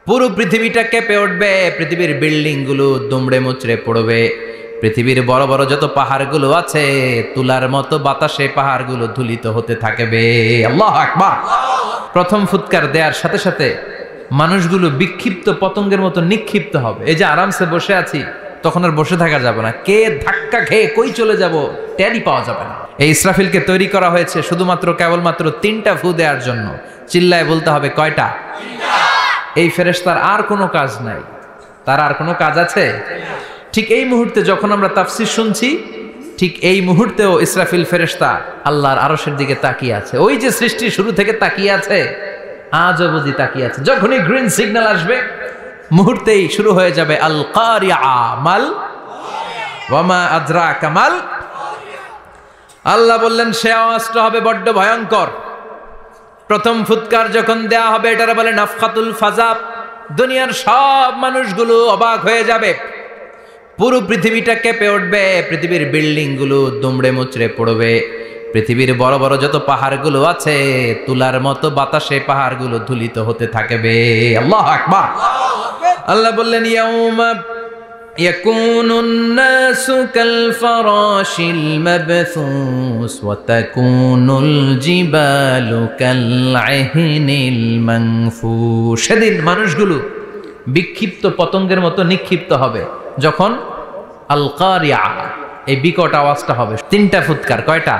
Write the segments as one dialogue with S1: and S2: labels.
S1: পুরো পৃথিবীটা কেঁপে উঠবে, পৃথিবীর বিল্ডিং গুলো দুমড়ে মুচড়ে পড়বে, পৃথিবীর বড় বড় যত পাহাড়গুলো আছে তুলার মতো বাতাসে পাহাড়গুলো ধুলিত হতে থাকবে। আল্লাহু আকবার। প্রথম ফুৎকার দেওয়ার সাথে সাথে মানুষগুলো বিক্ষিপ্ত পতঙ্গের মতো নিক্ষিপ্ত হবে। এই যে আরামসে বসে আছি, তখন আর বসে থাকা যাবে না, কে ধাক্কা খেয়ে কই চলে যাব টেরই পাওয়া যাবে না। এই ইসরাফিলকে তৈরি করা হয়েছে শুধুমাত্র কেবলমাত্র 3টা ফু দেওয়ার জন্য। চিল্লায় বলতে হবে কয়টা? এই ফেরেশতার আর কোনো কাজ নাই, তার আর কোনো কাজ আছে? ঠিক এই মুহূর্তে যখন আমরা তাফসীর শুনছি, ঠিক এই মুহূর্তেও ইসরাফিল ফেরেশতা আল্লাহর আরশের দিকে তাকিয়ে আছে। ওই যে সৃষ্টি শুরু থেকে তাকিয়ে আছে, আজও বুঝি তাকিয়ে আছে। যখনই গ্রিন সিগন্যাল আসবে মুহূর্তেই শুরু হয়ে যাবে আল কারিআ মাল ওয়া মা আদরাকা মাল। আল্লাহ বললেন সে আওয়াজটা হবে বড্ড ভয়ঙ্কর। প্রথম ফুৎকার যখন দেয়া হবে, এটারে বলে নাফখাতুল ফাজা। দুনিয়ার সব মানুষগুলো অবাক হয়ে যাবে, পুরো পৃথিবীটা কেঁপে উঠবে, পৃথিবীর বিল্ডিং গুলো দুমড়ে মুচড়ে পড়বে, পৃথিবীর বড় বড় যত পাহাড়গুলো আছে তুলার মতো বাতাসে পাহাড়গুলো ধুলিত হতে থাকবে। আল্লাহু আকবার। আল্লাহ বললেন ইয়াউমা ইয়াকুনুন নাসু কাল ফারাশিল মাবথুস ওয়া তাকুনুল জিবালু কাল আহিনিল মানফুশ। সেদিন মানুষগুলো বিক্ষিপ্ত পতঙ্গের মতো নিক্ষিপ্ত হবে যখন আল কারিআ এই বিকট আওয়াজটা হবে। 3টা ফুৎকার। কয়টা?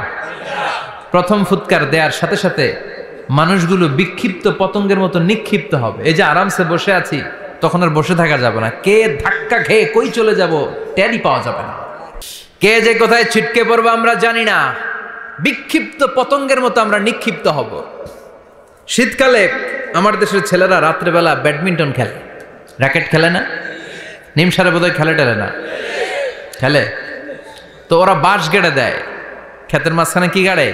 S1: প্রথম ফুৎকার দেওয়ার সাথে সাথে মানুষগুলো বিক্ষিপ্ত পতঙ্গের মতো নিক্ষিপ্ত হবে। এই যে আরামসে বসে আছি, তখন আর বসে থাকা যাবে না, কে ধাক্কা খেয়ে কই চলে যাব টেরই পাওয়া যাবে না, কে যে কোথায় ছিটকে পড়বে আমরা জানি না। বিক্ষিপ্ত পতঙ্গের মতো আমরা নিক্ষিপ্ত হব। শীতকালে আমার দেশের ছেলেরা রাত্রেবেলা ব্যাডমিন্টন খেলে, র্যাকেট খেলে না? নিমসারে বোধহয় খেলে টেলে না, খেলে তো। ওরা বাঁশ গেড়ে দেয়, ক্ষেতের মাঝখানে কি গাড়ে,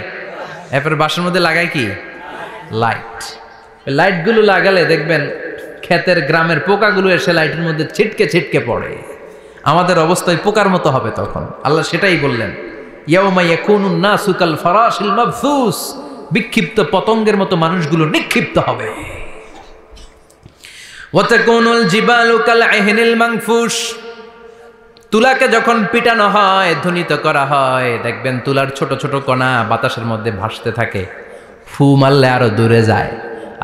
S1: এরপর বাঁশের মধ্যে লাগায় কি লাইট। লাইটগুলো লাগালে দেখবেন ক্ষেতের গ্রামের পোকাগুলো এসে লাইটের মধ্যে ছিটকে ছিটকে পড়ে। আমাদের অবস্থায় পোকার মতো হবে তখন। আল্লাহ সেটাই বললেন, ইয়াউমা ইয়াকুনুন নাসু কাল ফারাশিল মাবথুস। বিক্ষিপ্ত পতঙ্গের মতো মানুষগুলো নিক্ষিপ্ত হবে। ওয়া তাকুনুল জিবালু কাল আহিনিল মানফুশ। তুলাকে যখন পিটানো হয়, ধ্বনিত করা হয়, দেখবেন তুলার ছোট ছোট কণা বাতাসের মধ্যে ভাসতে থাকে। ফু মারলে আরো দূরে যায়,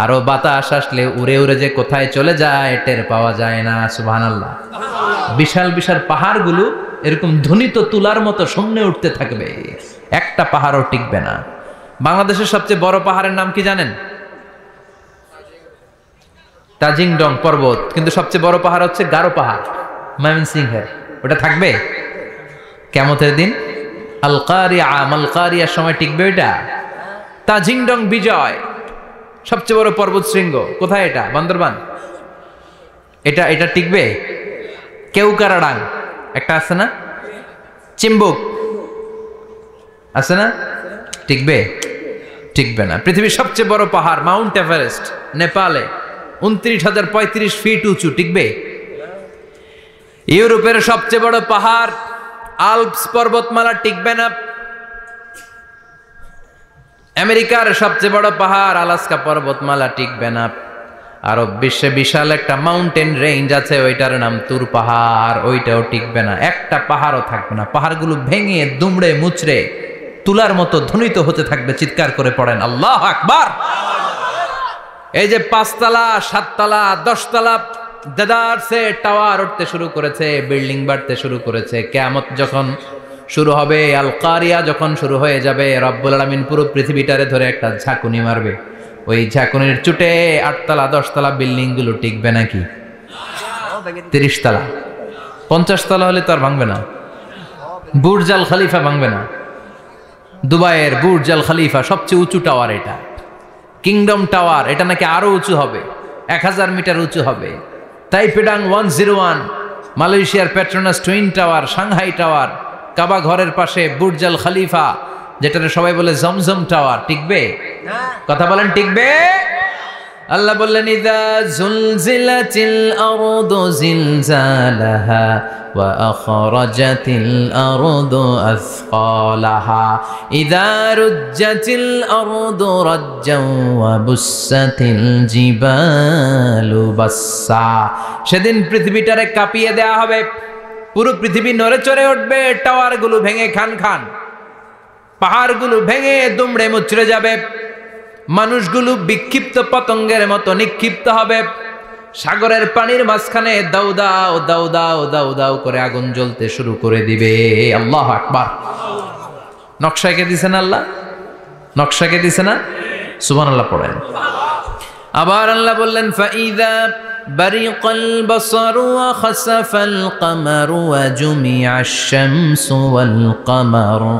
S1: আরো বাতাস আসলে উড়ে উড়ে যে কোথায় চলে যায় টের পাওয়া যায় না। সুবহানাল্লাহ। বিশাল বিশাল পাহাড়গুলো এরকম ধ্বনিত তুলার মতো শূন্যে উঠতে থাকবে, একটা পাহাড়ও টিকবে না। বাংলাদেশের সবচেয়ে বড় পাহাড়ের নাম কি জানেন? তাজিংডং পর্বত। কিন্তু সবচেয়ে বড় পাহাড় হচ্ছে গারো পাহাড়, ময়মনসিংহের। ওটা থাকবে কিয়ামতের দিন। আল কারিআ মাল কারিআর সময় টিকবে ওইটা। তাজিংডং বিজয় সবচেয়ে বড় পর্বত শৃঙ্গ। কোথায় এটা? বান্দরবান। এটা টিকবে? কেউকারাডাং একটা আছে না, চিম্বুক আছে না, টিকবে? টিকবে না। পৃথিবীর সবচেয়ে বড় পাহাড় মাউন্ট এভারেস্ট নেপালে 29,035 ফিট উঁচু, টিকবে? ইউরোপের সবচেয়ে বড় পাহাড় আল্পস পর্বতমালা, টিকবে না। আমেরিকার সবচেয়ে বড় পাহাড় আলাস্কা পর্বতমালা, টিকবে না। আরব বিশ্বে বিশাল একটা মাউন্টেন রেঞ্জ আছে, ওইটার নাম তুর পাহাড়, ওইটাও টিকবে না। একটা পাহাড়ও থাকবে না। পাহাড়গুলো ভেঙে দুমড়ে মুচড়ে তুলার মতো ধ্বনিত হতে থাকবে। চিৎকার করে পড়েন আল্লাহু আকবার। এই যে 5 তলা 7 তলা 10 তলা দেদারসে টাওয়ার উঠতে শুরু করেছে, বিল্ডিং বাড়তে শুরু করেছে। কিয়ামত যখন শুরু হবে, আল কারিয়া যখন শুরু হয়ে যাবে, রব্বুল আলামিন পুরো পৃথিবীটারে ধরে একটা ঝাঁকুনি মারবে। ওই ঝাঁকুনির চুটে 8 তলা 10 তলা বিল্ডিং গুলো টিকবে নাকি? 30 তলা 50 তলা হলে তো আর ভাঙবে না। বুর্জ আল খলিফা ভাঙবে না। দুবাইয়ের বুর্জ আল খলিফা সবচেয়ে উঁচু টাওয়ার, এটা কিংডম টাওয়ার। এটা নাকি আরো উঁচু হবে, 1000 মিটার উঁচু হবে। তাইপেডাং 101, মালয়েশিয়ার Petronas twin tower, Shanghai tower, Kaaba ঘরের পাশে বুর্জ আল খলিফা, যেটা সবাই বলে জমজম টাওয়ার, টিকবে? কথা বলেন টিকবে? আল্লাহ বললেন ইযা জুলজিলাতিল আরদু জিলজালাহা ওয়া আখরাজাতিল আরদু আসকালাহা ইযা রুজ্জাতিল আরদু রাজ্জান ওয়া বুসাতিল জিবালু বাসসা। সেদিন পৃথিবীটারে কাঁপিয়ে দেয়া হবে, পুরো পৃথিবী নড়ে চড়ে উঠবে, টাওয়ারগুলো ভেঙে খান খান, পাহাড়গুলো ভেঙে দুমড়ে মুচড়ে যাবে, মানুষগুলো বিক্ষিপ্ত পতঙ্গের মতো নিক্ষিপ্ত হবে, সাগরের পানির মাঝখানে দাউ দাউ দাউ দাউ দাউ দাউ করে আগুন জ্বলতে শুরু করে দিবে। আল্লাহু আকবার। নকশাকে দিছে না আল্লাহ? নকশাকে দিছে না? সুবহানাল্লাহ পড়েন। আবার আল্লাহ বললেন ফাইদা বারিকাল বাসারু ওয়া খাসাফাল কামারু ওয়া জুমিআশ শামসু ওয়াল কামারু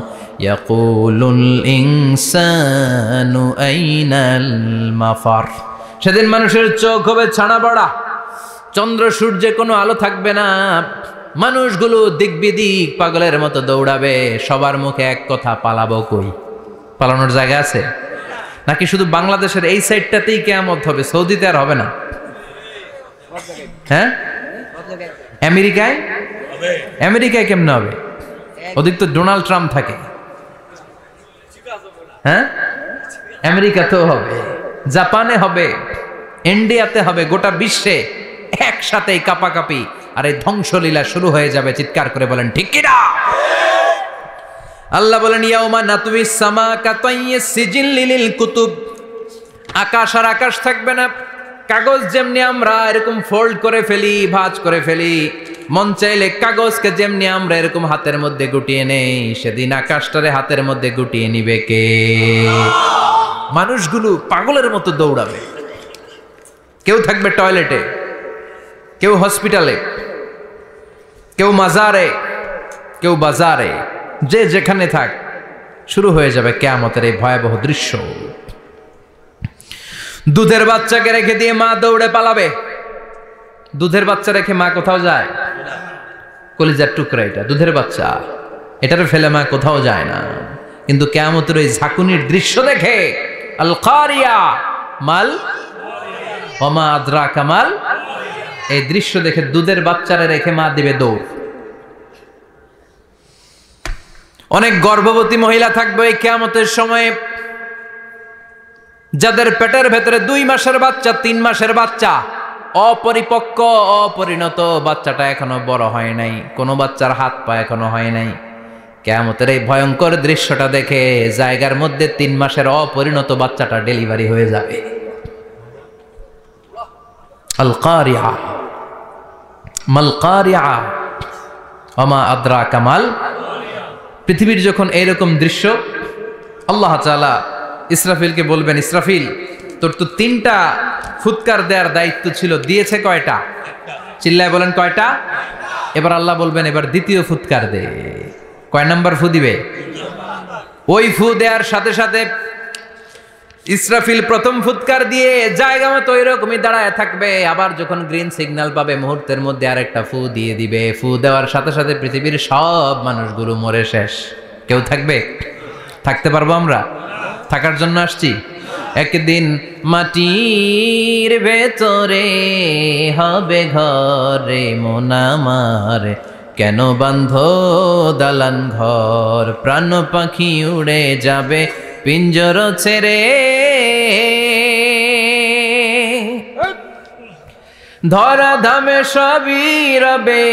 S1: ইয়াকুলুল ইনসানু আইনাল মাফার। সেদিন মানুষের চোখ হবে ছানা বড়া, চন্দ্র সূর্যে কোনো আলো থাকবে না, মানুষগুলো দিক বিদিক পাগলের মতো দৌড়াবে, সবার মুখে এক কথা, পালাবো কই? পালানোর জায়গা আছে নাকি শুধু বাংলাদেশের এই সাইডটাতেই কিয়ামত হবে? সৌদিতে আর হবে না? হ্যাঁ, আমেরিকায়? আমেরিকায় কেমনে হবে? ওদিক তো ডোনাল্ড ট্রাম্প থাকে। হ্যাঁ, আমেরিকাতেও হবে, জাপানে হবে, ইন্ডিয়াতে হবে, গোটা বিশ্বে একসাথে কাপাকাপি আর এই ধ্বংসলীলা শুরু হয়ে যাবে। চিৎকার করে বলেন ঠিক কি না? আল্লাহ বলেন ইয়াউমা নাতুইস সামা কাতাইয়িস সিজিল লিল কুতুব। আকাশ আর আকাশ থাকবে না, কাগজ যেমনি আমরা এরকম ফোল্ড করে ফেলি, ভাঁজ করে ফেলি, মন চাইলে কাগজকে যেমনি আমরা এরকম হাতের মধ্যে গুটিয়ে নেই, সেদিন আকাশটারে হাতের মধ্যে গুটিয়ে নিবে কে? মানুষগুলো পাগলের মতো দৌড়াবে, কেউ থাকবে টয়লেটে, কেউ হসপিটালে, কেউ মাজারে, কেউ বাজারে, যে যেখানে থাক, শুরু হয়ে যাবে কিয়ামতের এই ভয়াবহ দৃশ্য। দুধের বাচ্চাকে রেখে দিয়ে মা দৌড়ে পালাবে। দুধের বাচ্চা রেখে মা কোথাও যায়? কলিজার টুকরা এটা, দুধের বাচ্চা, এটারে ফেলে মা কোথাও যায় না। কিন্তু কিয়ামতের ওই ঝাঁকুনির দৃশ্য দেখে, আল কারিয়া মাল ওমা আদরাকা মাল, এই দৃশ্য দেখে দুধের বাচ্চারে রেখে মা দিবে দৌড়। অনেক গর্ভবতী মহিলা থাকবে এই কিয়ামতের সময়ে, যাদের পেটের ভেতরে 2 মাসের বাচ্চা, 3 মাসের বাচ্চা, অপরিপক্ক অপরিণত, বাচ্চাটা এখনো বড় হয় নাই, কোনো বাচ্চার হাত পা এখনো হয় নাই। কিয়ামতের এই ভয়ঙ্কর দৃশ্যটা দেখে জায়গার মধ্যে 3 মাসের অপরিণত বাচ্চাটা ডেলিভারি হয়ে যাবে। আল কারিয়া মাল কারিয়া ওমা আদরাকা মাল। পৃথিবীর যখন এইরকম দৃশ্য, আল্লাহ তাআলা ইসরাফিলকে বলবেন, ইসরাফিল তোর তো 3টা ফুৎকার দেওয়ার দায়িত্ব ছিল, দিয়েছে কয়টা? চিল্লায় বলেন কয়টা? এবার আল্লাহ বলবেন এবার দ্বিতীয় ফুৎকার দে। কয় নাম্বার ফু দিবে? ওই ফু দেওয়ার সাথে সাথে ইসরাফিল প্রথম ফুৎকার দিয়ে জায়গা মতো এরকমই দাঁড়ায় থাকবে, আবার যখন গ্রিন সিগন্যাল পাবে মুহূর্তের মধ্যে আরেকটা ফু দিয়ে দিবে। ফু দেওয়ার সাথে সাথে পৃথিবীর সব মানুষগুলো মরে শেষ, কেউ থাকবে? থাকতে পারবো আমরা? থাকার জন্য আসছি। একদিন মাটির ভেতরে হবে ঘরে মন আমার, কেন বাঁধো দালান ঘর, প্রাণ পাখি উড়ে যাবে পিঞ্জর ছেড়ে, ধরা ধামে সবই রবে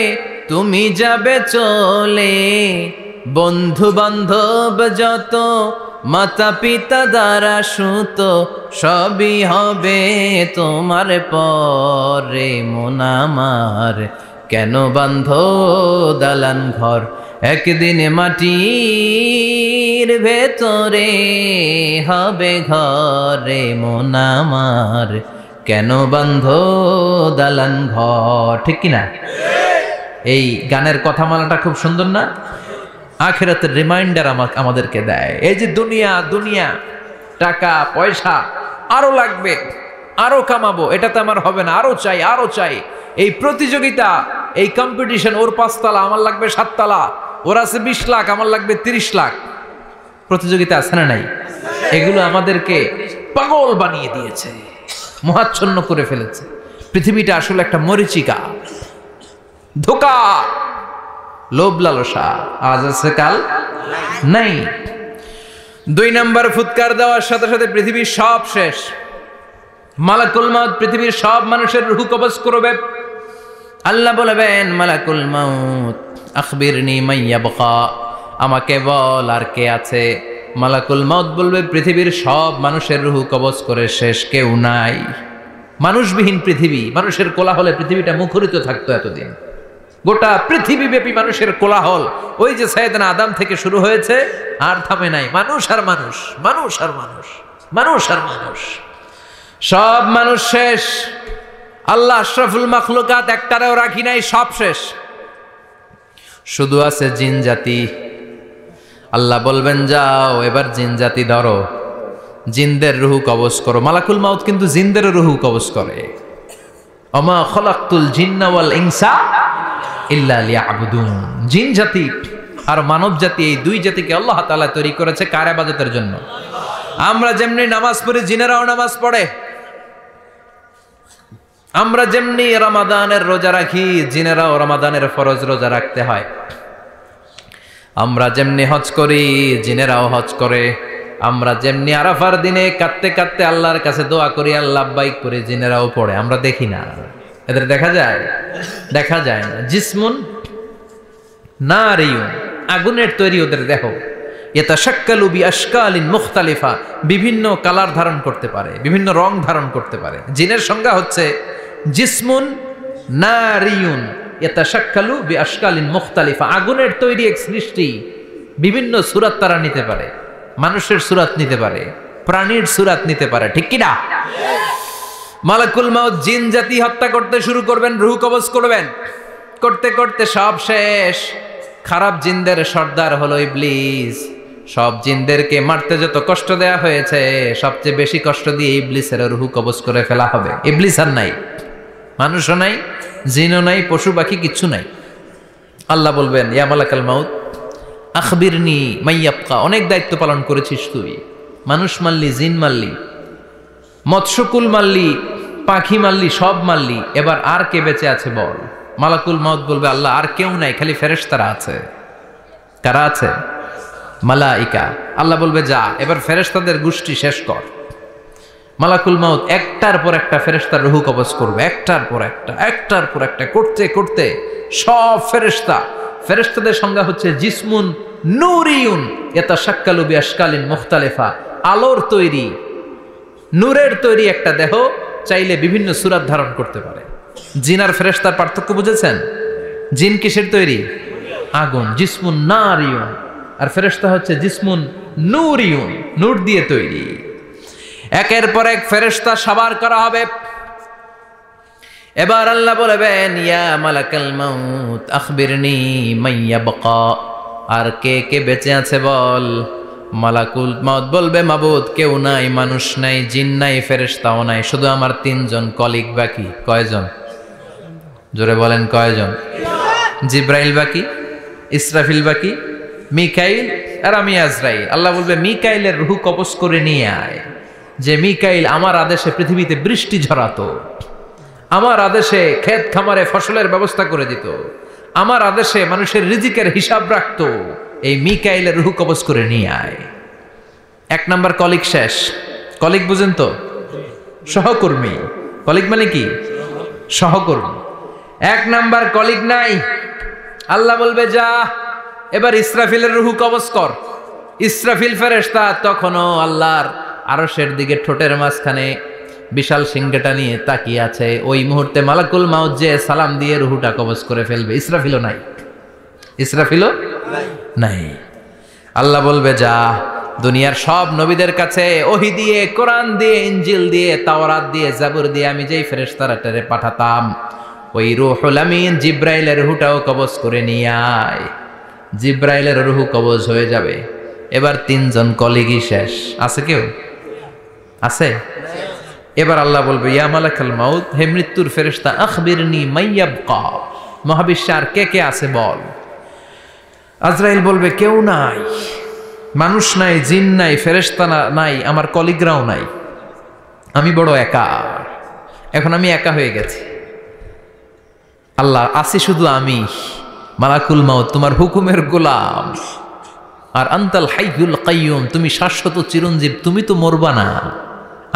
S1: তুমি যাবে চলে, বন্ধু বান্ধব যত মাতা পিতা দ্বারা সুত সবই হবে তোমার পরে মন আমার, কেন বাঁধো দালান ঘর, একদিন মাটির ভেতরে হবে ঘরে মন আমার, কেন বাঁধো দালান ঘর। ঠিক কিনা? এই গানের কথামালাটা খুব সুন্দর না? আখিরাতের রিমাইন্ডার আমাদেরকে দেয়। এই যে দুনিয়া দুনিয়া, টাকা পয়সা আরো লাগবে, আরো কামাবো, এটাতে আমার হবে না, আরো চাই আরো চাই। এই প্রতিযোগিতা, এই কম্পিটিশন, ওর 5 তলা আমার লাগবে 7 তলা, ওর আছে 20 লাখ আমার লাগবে 30 লাখ, প্রতিযোগিতা আছে না নাই? এগুলো আমাদেরকে পাগল বানিয়ে দিয়েছে। মোহাচ্ছন্ন করে ফেলেছে। পৃথিবীটা আসলে একটা মরিচিকা, ধোঁকা, লোভ লালসা, আজ আছে কাল নাই। 2 নম্বর ফুৎকার দেওয়ার সাথে সাথে পৃথিবীর সব শেষ। মালাকুল মাউত পৃথিবীর সব মানুষের রূহ কবজ করবে। আল্লাহ বলবেন, মালাকুল মাউত আখবিরনি মাইয়াবকা, আমাকে বল আর কে আছে। মালাকুল মাউত বলবে, পৃথিবীর সব মানুষের রূহ কবজ করে শেষ, কেউ নাই। মানুষবিহীন পৃথিবী, মানুষের কোলাহলে পৃথিবীটা মুখরিত থাকতো এতদিন। গোটা পৃথিবীব্যাপী মানুষের কোলাহল, ওই যে সাইয়েদনা আদম থেকে শুরু হয়েছে, আর থামে নাই। মানুষ আর মানুষ, মানুষ আর মানুষ, মানুষ আর মানুষ, সব মানুষ শেষ। আল্লাহ আশরাফুল মাখলুকাত একটারেও রাখি নাই, সব শেষ। শুধু আছে জিন জাতি। আল্লাহ বলবেন, যাও এবার জিন জাতি ধরো, জিনদের রুহু কবজ করো। মালাকুল মাউত কিন্তু জিনদের রুহু কবজ করে। ওমা খলাকতুল জিন্না ওয়াল ইনসা ইল্লা লিয়াবুদুন। জিন জাতি আর মানব জাতি, এই 2 জাতিকে আল্লাহ তাআলা তৈরি করেছে কার ইবাদতের জন্য। আমরা যেমনি নামাজ পড়ি, জিনেরাও নামাজ পড়ে। আমরা যেমনি রমাদানের রোজা রাখি, জিনেরাও রমাদানের ফরজ রোজা রাখতে হয়। আমরা যেমনি হজ করি, জিনেরাও হজ করে। আমরা যেমনি আরাফার দিনে কাঁদতে কাঁদতে আল্লাহর কাছে দোয়া করি, আল্লাহ বাইক করে, জিনেরাও পড়ে। আমরা দেখি না, এদের দেখা যায়? দেখা যায় না। জিসমুন নারিয়ুন, আগুনের তৈরি ওদের দেহ। ইয়াতাশাক্কালু বিআশকালিন মুখতালিফা, বিভিন্ন কালার ধারণ করতে পারে, বিভিন্ন রং ধারণ করতে পারে। জিনের সংজ্ঞা হচ্ছে জিসমুন নারিয়ুন ইয়াতাশাক্কালু বিআশকালিন মুখতালিফা, আগুনের তৈরি এক সৃষ্টি। বিভিন্ন সূরত তারা নিতে পারে, মানুষের সূরত নিতে পারে, প্রাণীর সূরত নিতে পারে, ঠিক কি না? মালাকুল মাউত জিন জাতি হত্যা করতে শুরু করবেন, রূহ কবজ করবেন। করতে করতে সব শেষ। খারাপ জিনদের সর্দার হলো ইবলিস। সব জিনদেরকে মারতে যত কষ্ট দেয়া হয়েছে, সবচেয়ে বেশি কষ্ট দিয়ে ইবলিসের রূহ কবজ করে ফেলা হবে। ইবলিস আর নাই, মানুষও নাই, জিনও নাই, পশু পাখি কিচ্ছু নাই। আল্লাহ বলবেন, ইয়া মালাকাল মাউত আখবিরনি মাইয়াবকা, অনেক দায়িত্ব পালন করেছিস তুই। মানুষ মারলি, জিন মারলি, মৎস্যকুল মারলি, পাখি মারলি, সব মারলি, এবার আর কে বেঁচে আছে বল। মালাকুল মাউত বলবে, আল্লাহ আর কেউ নাই, খালি ফেরেশতারা আছে। কারা আছে? মালাইকা। আল্লাহ বলবে, যা এবার ফেরেশতাদের গোষ্ঠী শেষ কর। মালাকুল মাউত একটার পর একটা ফেরেশতার রূহ কবজ করবে, একটার পর একটা, একটার পর একটা, করতে করতে সব ফেরেশতা। ফেরেশতাদের সংজ্ঞা হচ্ছে জিসমুন নূরিয়ুন ইয়াতাশাক্কালু বিআশকালিন মুখতালিফা, আলোর তৈরি, নূরের তৈরি একটা দেহ, চাইলে বিভিন্ন সূরত ধারণ করতে পারে। জিন আর ফেরেশতার পার্থক্য বুঝেছেন? জিন কিসের তৈরি? আগুন, জিসমুন নারিয়ুন। আর ফেরেশতা হচ্ছে জিসমুন নূরিয়ুন, নূর দিয়ে তৈরি। একের পর এক ফেরেশতা সাবার করা হবে। এবার আল্লাহ বলবেন, ইয়া মালাকাল মাউত আখবিরনি মাইয়াবকা, আর কে কে বেঁচে আছে বল। মালাকুল মাউত বলবে, মাবুদ কেউ নাই, মানুষ নাই, জিন নাই, ফেরেশতাও নাই, শুধু আমার 3 জন কলিগ বাকি। কয়জন? জোরে বলেন, কয়জন? জিব্রাইল বাকি, ইসরাফিল বাকি, মিকাইল আর আমি আজরাইল। আল্লাহ বলবে, মিকাইলের রূহ কবজ করে নিয়ে আয়। যে মিকাইল আমার আদেশে পৃথিবীতে বৃষ্টি ঝরাতো, আমার আদেশে ক্ষেত খামারে ফসলের ব্যবস্থা করে দিত, আমার আদেশে মানুষের রিজিকের হিসাব রাখতো, এই মিকাইলের রূহ কবজ করে নিয়ে আয়। 1 নাম্বার কলিগ শেষ। কলিগ বুঝেন তো? সহকর্মী। কলিগ মানে কি? সহকর্মী। 1 নাম্বার কলিগ নাই। আল্লাহ বলবে, যা এবার ইসরাফিলের রূহ কবজ কর। ইসরাফিল ফেরেশতা তখনও আল্লাহর আরশের দিকে ঠোঁটের মাঝখানে বিশাল সিংহটা নিয়ে তাকিয়ে আছে। ওই মুহূর্তে মালাকুল মাউত যে সালাম দিয়ে রূহটা কবজ করে ফেলবে। ইসরাফিলও নাই, ইসরাফিলও নাই। আল্লাহ বলবে, যা দুনিয়ার সব নবীদের কাছে ওহী দিয়ে, কোরআন দিয়ে, ইনজিল দিয়ে, তাওরাত দিয়ে, জাবুর দিয়ে আমি যেই ফেরেশতারাটারে পাঠাতাম, ওই রূহুল আমিন জিব্রাইলের রূহটাও কবজ করে নিয়ে আয়। জিব্রাইলের রূহ কবজ হয়ে যাবে। এবার 3 জন কলিগই শেষ। আছে কেউ? আছে? এবার আল্লাহ বলবে, ইয়া মালাকাল মাউত, হে মৃত্যুর ফেরেশতা, আখবিরনি মাইয়াবকা, মহাবিশ্বে আর কে কে আছে বল। আজরাইল বলবে, কেউ নাই, মানুষ নাই, জিন নাই, ফেরেশতা নাই, আমার কলিগরাও নাই, আমি বড় একা। এখন আমি একা হয়ে গেছি, আল্লাহ আসি শুধু আমি, মালাকুল মাউত তোমার হুকুমের গোলাম, আর আনতাল হাইয়ুল কাইয়ুম তুমি শাশ্বত চিরঞ্জীব, তুমি তো মরবা না,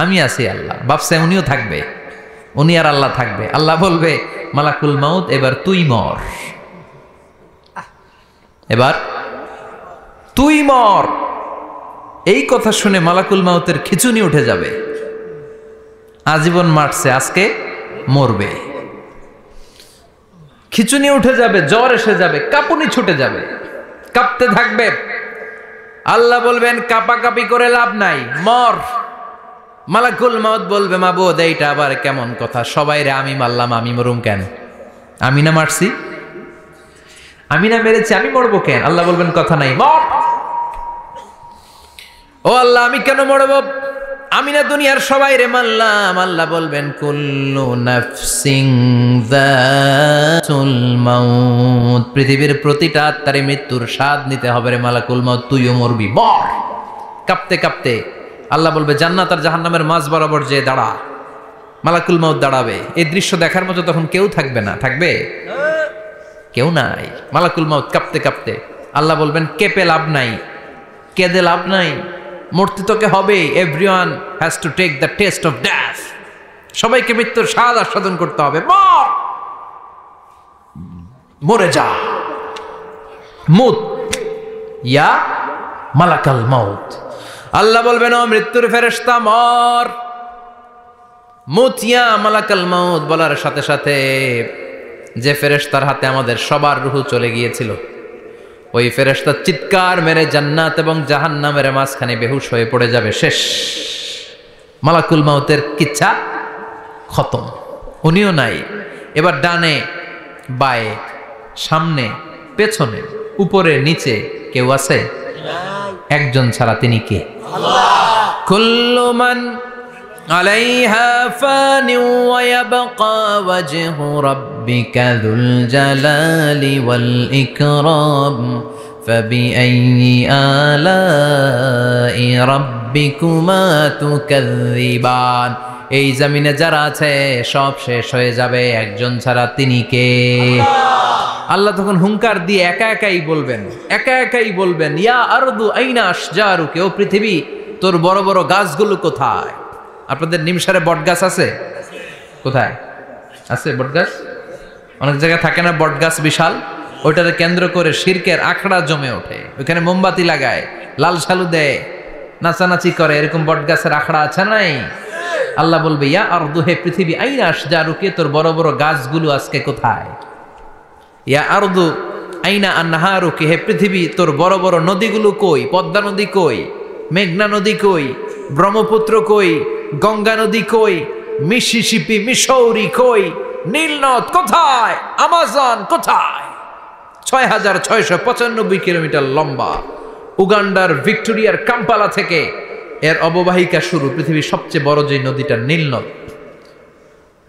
S1: আমি আছি। আল্লাহ ভাবছে উনিও থাকবে, উনি আর আল্লাহ থাকবে। আল্লাহ বলবে মালাকুল মাউত এবার তুই মর, এবার তুই মর। এই কথা শুনে মালাকুল মাউতের খিচুনি উঠে যাবে, আজীবন মারছে আজকে মরবে, খিচুনি উঠে যাবে, জ্বর এসে যাবে, কাঁপুনি ছুটে যাবে, কাঁপতে থাকবে। আল্লাহ বলবেন কাঁপাকাঁপি করে লাভ নাই, মর। মালাকুল মাউত বলবে মাবুদ এইটা আবার কেমন কথা, সবাই রে আমি মারলাম, আমি মরুম কেন? আমি না মারছি, আমি না মেরেছি, আমি মরবো কেন? আল্লাহ বলবেন কথা নাই, মর। ও আল্লাহ আমি কেন মরবো? আমি না দুনিয়ার সবাই রে মারলাম। আল্লাহ বলবেন কুল্লু নাফসিন যাতুল মাউত, পৃথিবীর প্রতিটা আত্মারে মৃত্যুর স্বাদ নিতে হবে রে মালাকুল মাউত, তুইও মরবি, মর। কাঁপতে কাঁপতে আল্লাহ বলবে জান্নাত আর জাহান্নামের মাঝ বরাবর যে দাঁড়া। মালাকুল মাউত দাঁড়াবে, এই দৃশ্য দেখার মতো তখন কেউ থাকবে না, থাকবে কেউ নাই। মালাকুল মাউত কাঁপতে কাঁপতে আল্লাহ বলবেন কেঁপে লাভ নাই, কেঁদে লাভ নাই, মরতে তোকে হবে। Everyone has to take the taste of death, সবাইকে মৃত্যুর স্বাদ আস্বাদন করতে হবে, মর, মরে যা। মুত ইয়া মালাকাল মাউত। আল্লাহ বলবেন ও মৃত্যুর ফেরেশতা মর। মুত ইয়া মালাকাল মাউত বলার সাথে সাথে যে ফেরেশতার হাতে আমাদের সবার রূহ চলে গিয়েছিল, ওই ফেরেশতা চিৎকার মেরে জান্নাত এবং জাহান্নামের মাঝখানে বেহুশ হয়ে পড়ে যাবে, শেষ। মালাকুল মাউতের কিচ্ছা খতম, উনিও নাই। এবার ডানে বায়ে সামনে পেছনে উপরে নিচে কেউ আছে? একজন ছাড়া, তিনি কে? কুল্লু মান আলাইহা ফানি ওয়া ইয়াবকা ওয়াজহু রাব্বিকা যুল জালালি ওয়াল ইকরাম ফাবিআইয়ি আলাই রাব্বিকুমা তুকাযযিবান। এই জমিনে যারা আছে সব শেষ হয়ে যাবে, একজন ছাড়া, তিনি কে? আল্লাহ তখন হুঙ্কার দিয়ে একা একাই বলবেন, একা একাই বলবেন ইয়া আরদু আইনা আশজারুকি, ও পৃথিবী তোর বড় বড় গাছগুলো কোথায়? আপনাদের নিমসারে বট গাছ আছে? কোথায় আছে বট গাছ? অনেক জায়গায় থাকে না বট গাছ বিশাল, ওইটাকে কেন্দ্র করে শিরকের আখড়া জমে ওঠে, ওইখানে মোমবাতি লাগায়, লাল সালু দেয়, নাচানাচি করে, এরকম বট গাছের আখড়া আছে নাই? আল্লাহ বলবে ইয়া আরদু, হে পৃথিবী, আইনা আশজারুকি, তোর বড় বড় গাছগুলো আজকে কোথায়? ইয়া আরদু আইনা আনহারুকি, হে পৃথিবী তোর বড় বড় নদীগুলো কই? পদ্মা নদী কই? মেঘনা নদী কই? ব্রহ্মপুত্র কই? গঙ্গা নদী কই? মিসিসিপি, মিসৌরি কই? নীল নদ কোথায়? আমাজন কোথায়? ৬৬৯৫ কিলোমিটার লম্বা, উগান্ডার ভিক্টোরিয়ার কাম্পালা থেকে এর অববাহিকা শুরু। পৃথিবীর সবচেয়ে বড় যে নদীটা নীল নদ,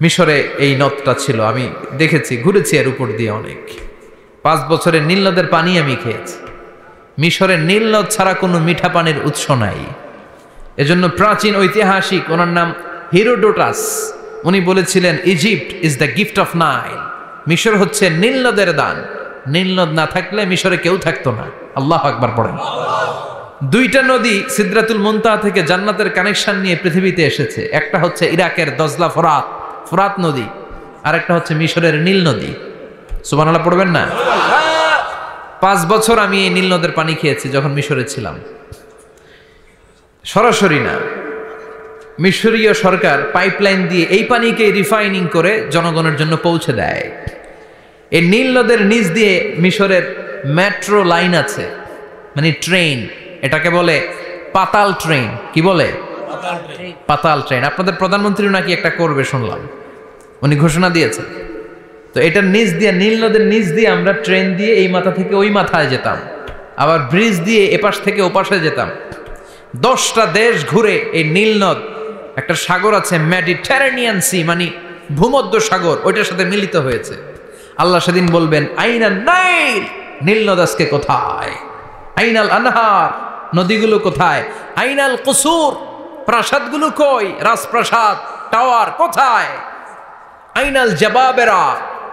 S1: মিশরে এই নদটা ছিল, আমি দেখেছি, ঘুরেছি এর উপর দিয়ে অনেক। 5 বছরের নীল নদের পানি আমি খেয়েছি। মিশরের নীল নদ ছাড়া কোনো মিঠা পানির উৎস নাই। এজন্য প্রাচীন ঐতিহাসিক, ওনার নাম হিরোডোটাস, উনি বলেছিলেন Egypt is the gift of Nile, মিশর হচ্ছে নীল নদের দান। নীল নদ না থাকলে মিশরে কেউ থাকতো না। আল্লাহু আকবার পড়েন। 2টা নদী সিদরাতুল মুনতাহা থেকে জান্নাতের কানেকশন নিয়ে পৃথিবীতে এসেছে। একটা হচ্ছে ইরাকের দজলা ফোরাত নদী, আর একটা হচ্ছে মিশরের নীল নদী। সুবহানাল্লাহ পড়বেন না? 5 বছর আমি এই নীল নদের পানি খেয়েছি যখন মিশরে ছিলাম। সরাসরি না, মিশরীয় সরকার পাইপলাইন দিয়ে এই পানিকে রিফাইনিং করে জনগণের জন্য পৌঁছে দেয়। এই নীল নদের নিচ দিয়ে মিশরের মেট্রো লাইন আছে, মানে ট্রেন, এটাকে বলে পাতাল ট্রেন। কি বলে? পাতাল ট্রেন। আপনাদের প্রধানমন্ত্রী নাকি একটা করবে শুনলাম, উনি ঘোষণা দিয়েছেন। তো এটার নিচ দিয়ে, নীল নদের নিচ দিয়ে আমরা ট্রেন দিয়ে এই মাথা থেকে ওই মাথায় যেতাম, আবার ব্রিজ দিয়ে এপাশ থেকে ওপাশে যেতাম। 10টা দেশ ঘুরে এই নীল নদ, একটা সাগর আছে মেডিটেরেনিয়ান সি, মানে ভূমধ্য সাগর, ওইটার সাথে মিলিত হয়েছে। আল্লাহ সেদিন বলবেন আইনা নাইল, নীল নদ আজকে কোথায়? আইনাল আনহার, নদীগুলো কোথায়? আইনাল কুসুর, প্রাসাদগুলো কই? রাজপ্রাসাদ, টাওয়ার কোথায়? আইনাল জাবাবেরা,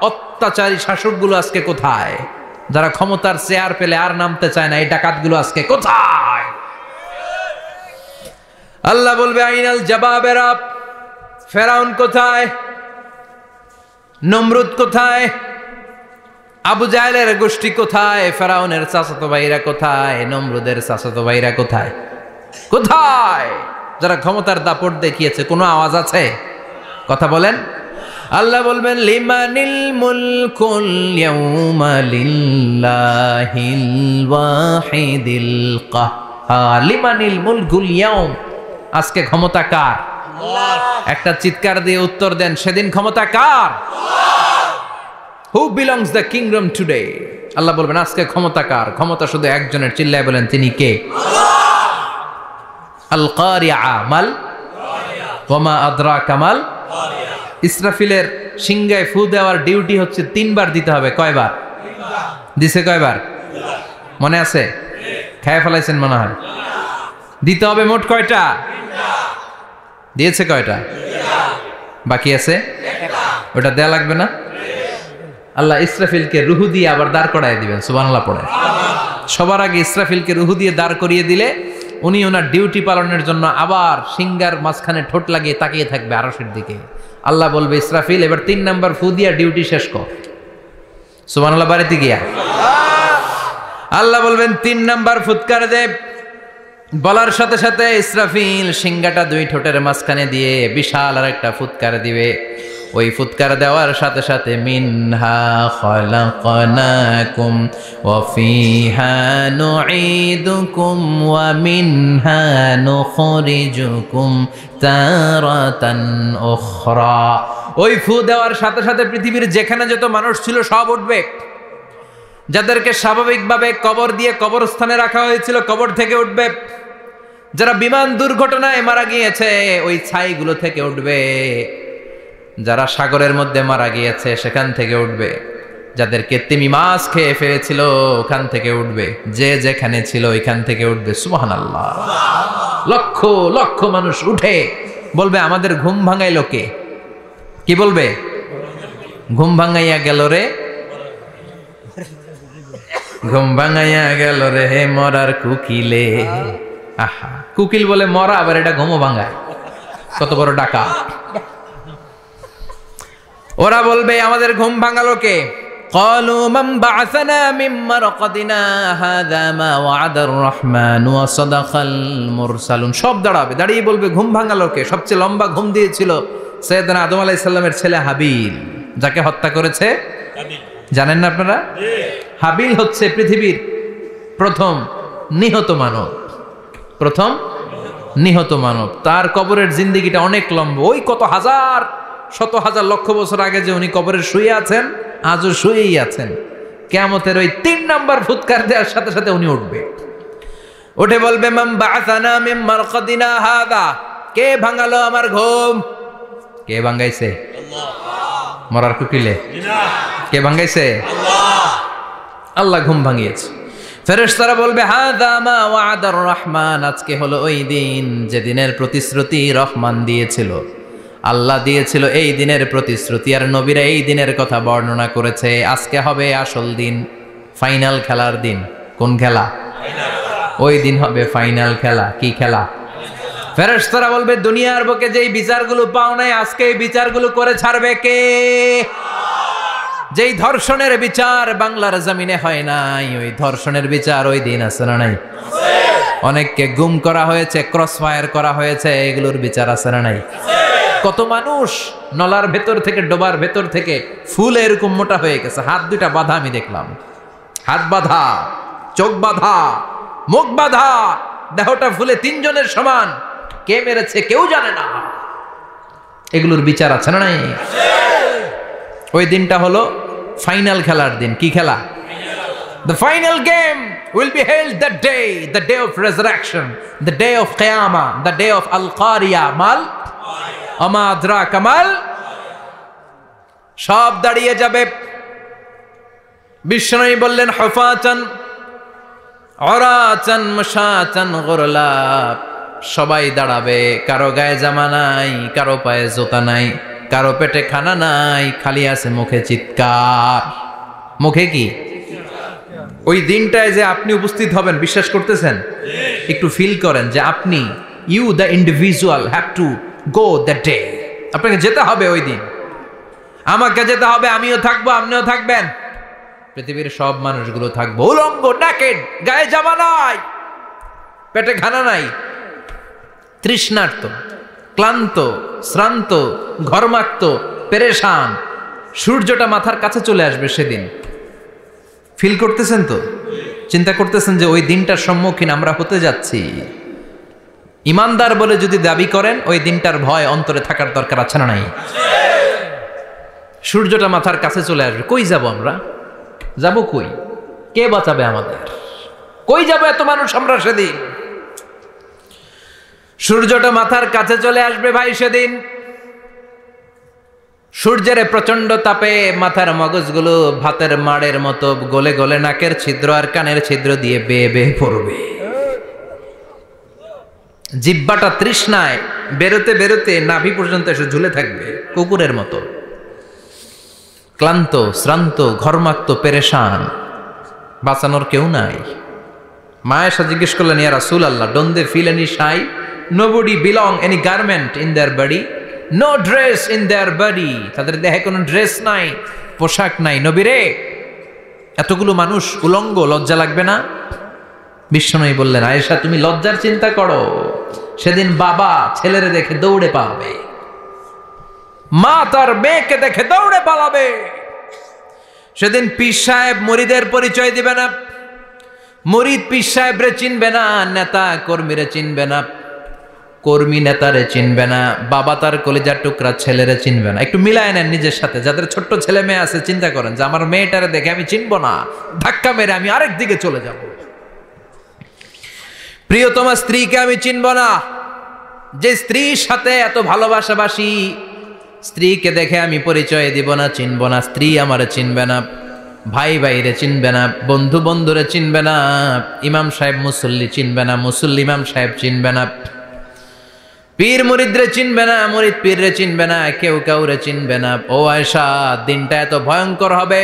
S1: অত্যাচারী শাসকগুলো আজকে কোথায়? যারা ক্ষমতার চেয়ার পেলে আর নামতে চায় না, এই ডাকাতগুলো আজকে কোথায়? আল্লাহ বলবে আইনাল জাবাবেরা, ফেরাউন কোথায়? নমরুদ কোথায়? আবু জাহেলের গোষ্ঠী কোথায়? ফেরাউনের চাচাতো ভাইরা কোথায়? নমরুদের চাচাতো ভাইরা কোথায়? কোথায়? যারা ক্ষমতার দাপট দেখিয়েছে, কোনো আওয়াজ আছে? কথা বলেন। আল্লাহ বলবেন লিমানিল মুলকুল ইয়াউমা লিল্লাহিল ওয়াহিদিল কাহ্হার। লিমানিল মুলকুল ইয়াউম, আজকে ক্ষমতা কার? আল্লাহ। একটা চিৎকার দিয়ে উত্তর দেন, সেদিন ক্ষমতা কার? Who belongs the kingdom today? আল্লাহ বলবেন আজকে ক্ষমতা কার? ক্ষমতা শুধু একজনের, চিল্লায় বলেন তিনি কে? আল কারিআ মাল ওয়া মা আদরাকা মাল। ইসরাফিলের সিংহায় ফু দেওয়ার ডিউটি হচ্ছে 3 বার দিতে হবে। কয়বার দিছে? কয়বার মনে আছে? খেয়ে ফেলাইছেন মনে হয়। দিতে হবে মোট কয়টা? দিয়েছে কয়টা? বাকি আছে ওটা দেয়া লাগবে না? আল্লাহ ইসরাফিলকে রুহু দিয়ে আবার দাঁড় করায় দিবেন। সুবহানাল্লাহ পড়ে। সবার আগে ইসরাফিলকে রুহু দিয়ে দাঁড় করিয়ে দিলে উনি ওনার ডিউটি পালনের জন্য আবার সিংহার মাঝখানে ঠোঁট লাগিয়ে তাকিয়ে থাকবে আরশের দিকে। আল্লাহ বলবে ইসরাফিল এবার 3 নাম্বার ফু দিয়া ডিউটি শেষ কর। সুবহানাল্লাহ বাড়িতে গিয়া আল্লাহ বলবেন 3 নাম্বার ফুৎকার দে। বলার সাথে সাথে ইসরাফিল সিংহাটা 2 ঠোঁটের মাঝখানে দিয়ে বিশাল আর একটা ফুৎকার দিবে। ওই ফুৎকার দেওয়ার সাথে সাথে মিনহা খলাকনাকুম ওয়া ফিহা নুঈদুকুম ওয়া মিনহা নুখরিজুকুম তারাতান উখরা। ওই ফু দেওয়ার সাথে সাথে পৃথিবীর যেখানে যত মানুষ ছিল সব উঠবে। যাদেরকে স্বাভাবিকভাবে কবর দিয়ে কবরস্থানে রাখা হয়েছিল কবর থেকে উঠবে। যারা বিমান দুর্ঘটনায় মারা গিয়েছে ওই ছাইগুলো থেকে উঠবে। যারা সাগরের মধ্যে মারা গিয়েছে সেখান থেকে উঠবে। যাদেরকে তিমি মাছ খেয়ে ফেলেছিল ওখান থেকে উঠবে। যে যেখানে ছিল ওইখান থেকে উঠবে। সুবহানাল্লাহ। লক্ষ লক্ষ মানুষ উঠে বলবে আমাদের ঘুম ভাঙাইলো কে? কি বলবে? ঘুম ভাঙাইয়া গেল রে, ঘুম ভাঙাইয়া গেল রে হে মরার কুকিলে। আহা, কুকিল বলে মরা, আবার এটা ঘুমো ভাঙায়। কত বড় ডাকা। ওরা বলবে আমাদের ঘুম ভাঙালো কে? ক্বালু মান বা'আসানা মিন মারকাদিনা হাযা মা ওয়া'দার রহমান ওয়া সাদাকাল মুরসালুন। সব দাঁড়াবে, দাঁড়িয়ে বলবে ঘুম ভাঙালো কে? সবচেয়ে লম্বা ঘুম দিয়েছিল সাইয়েদনা আদম আলাইহিস সালামের ছেলে হাবিল, যাকে হত্যা করেছে হাবিল। জানেন না আপনারা? হাবিল হচ্ছে পৃথিবীর প্রথম নিহত মানব। প্রথম নিহত মানব। তার কবরের জিন্দেগিটা অনেক লম্বা। ওই কত হাজার শত হাজার লক্ষ বছর আগে যে উনি কবরে শুয়ে আছেন, আজও শুয়েই আছেন। কিয়ামতের ওই 3 নাম্বার ফুৎকার দেওয়ার সাথে সাথে উনি উঠবে। উঠে বলবে মান বা'আসানা মিন মারকাদিনা হাযা। কে ভাঙালো আমার ঘুম? কে ভাঙাইছে? আল্লাহ। মরার কুকিলে? না। কে ভাঙাইছে? আল্লাহ। আল্লাহ ঘুম ভাঙিয়েছে। ফেরেশতারা বলবে হাযা মা ওয়া'দার রহমান। আজকে হলো ওই দিন যেদিনের প্রতিশ্রুতি রহমান দিয়েছিল। আল্লাহ দিয়েছিল এই দিনের প্রতিশ্রুতি, আর নবীরা এই দিনের কথা বর্ণনা করেছে। আজকে হবে আসল দিন, ফাইনাল খেলার দিন। কোন খেলা? ওই দিন হবে ফাইনাল খেলা। কি খেলা? ফেরেশতারা বলবে দুনিয়ার বুকে যেই বিচারগুলো পাও নাই আজকে এই বিচারগুলো করে ছাড়বে কে? যেই ধর্ষণের বিচার বাংলার জমিনে হয় নাই, ওই ধর্ষণের বিচার ওই দিন আছে না নাই? অনেককে গুম করা হয়েছে, ক্রস ফায়ার করা হয়েছে, এগুলোর বিচার আছে না নাই? কত মানুষ নলার ভেতর থেকে, ডোবার ভেতর থেকে ফুল এরকম মোটা হয়ে গেছে, হাত দুইটা বাঁধা। আমি দেখলাম হাত বাঁধা, চোখ বাঁধা, মুখ বাঁধা, দেহটা ফুলে 3 জনের সমান। কে মেরেছে কেউ জানে না। এগুলোর বিচার আছে না নাই? ওই দিনটা হলো ফাইনাল খেলার দিন। কি খেলা? The final game will be held that day, the day of resurrection, the day of Qiyamah, the day of Al-Qariya mal আমা আদরাকা মাল। সব দাঁড়িয়ে যাবে। বিষ্ণু বললেন হুফাতান উরাতান মুশাতান গুরলা। সবাই দাঁড়াবে, কারো গায়ে জামা নাই, কারো পায়ে জুতা নাই, কারো পেটে খানা নাই, খালি আছে মুখে চিৎকার। মুখে কি? ওই দিনটায় যে আপনি উপস্থিত হবেন, বিশ্বাস করতেছেন? একটু ফিল করেন যে আপনি, you the individual have to go that day. আপনাকে যেতে হবে ওই দিন, আমাকে যেতে হবে, আমিও থাকবো, আপনিও থাকবেন, পৃথিবীর সব মানুষগুলো থাকবো উলঙ্গ, নাকেড, গায়ে জামা নাই, পেটে খানা নাই, তৃষ্ণার্ত, ক্লান্ত, শ্রান্ত, ঘর্মাক্ত, পেরেশান। সূর্যটা মাথার কাছে চলে আসবে সেদিন। ফিল করতেছেন তো? চিন্তা করতেছেন যে ওই দিনটার সম্মুখীন আমরা হতে যাচ্ছি। ইমানদার বলে যদি দাবি করেন, ওই দিনটার ভয় অন্তরে থাকার দরকার আছে না নাই? সূর্যটা মাথার কাছে চলে আসবে, কই যাব আমরা? যাব কই? কে বাঁচাবে আমাদের? কই যাব এত মানুষ আমরা সেদিন? সূর্যটা মাথার কাছে চলে আসবে ভাই সেদিন। সূর্যের প্রচন্ড তাপে মাথার মগজগুলো ভাতের মাড়ের মতো গলে গলে নাকের ছিদ্র আর কানের ছিদ্র দিয়ে বেয়ে বেয়ে পড়বে। জিহ্বাটা তৃষ্ণায় বেরোতে বেরোতে নাভি পর্যন্ত এসে ঝুলে থাকবে কুকুরের মতো। ক্লান্ত, শ্রান্ত, ঘর্মাক্ত, পেরেশান, বাঁচানোর কেউ নাই। মা আয়েশা জিজ্ঞেস করলেন, ইয়া রাসূলুল্লাহ, don't they feel any shy? Nobody belong any garment in their body, no dress in their body. তাদের দেহে কোনো ড্রেস নাই, পোশাক নাই। নবী রে, এতগুলো মানুষ উলঙ্গ, লজ্জা লাগবে না? বিশ্বনবী বললেন, আয়েশা তুমি লজ্জার চিন্তা করো, সেদিন বাবা ছেলেরে দেখে দৌড়ে পালাবে, মা তার মেয়েকে দেখে দৌড়ে পালাবে। সেদিন পীর সাহেব মুরিদের পরিচয় দিবে না, মুরিদ পীর সাহেবরে চিনবে না, নেতা কর্মীরে চিনবে না, কর্মী নেতারে চিনবে না, বাবা তার কলিজার টুকরা ছেলেরে চিনবে না। একটু মিলায় নেন নিজের সাথে। যাদের ছোট্ট ছেলে মেয়ে আছে, চিন্তা করেন যে আমার মেয়েটারে দেখে আমি চিনবো না, ধাক্কা মেরে আমি আরেক দিকে চলে যাব। প্রিয়তমা স্ত্রীকে আমি চিনব না, যে স্ত্রীর সাথে এত ভালোবাসাবাসি, স্ত্রীকে দেখে আমি পরিচয় দিব না, চিনব না। স্ত্রী আমারে চিনবে না, ভাই ভাইরে চিনবে না, বন্ধু বন্ধুরে চিনবে না, ইমাম সাহেব মুসল্লি চিনবে না, মুসল্লি ইমাম সাহেব চিনবে না, পীর মুরিদরে চিনবে না, মুরিদ পীররে চিনবে না, কেউ কাউরে চিনবে না। ও আয়েশা, দিনটা এত ভয়ঙ্কর হবে,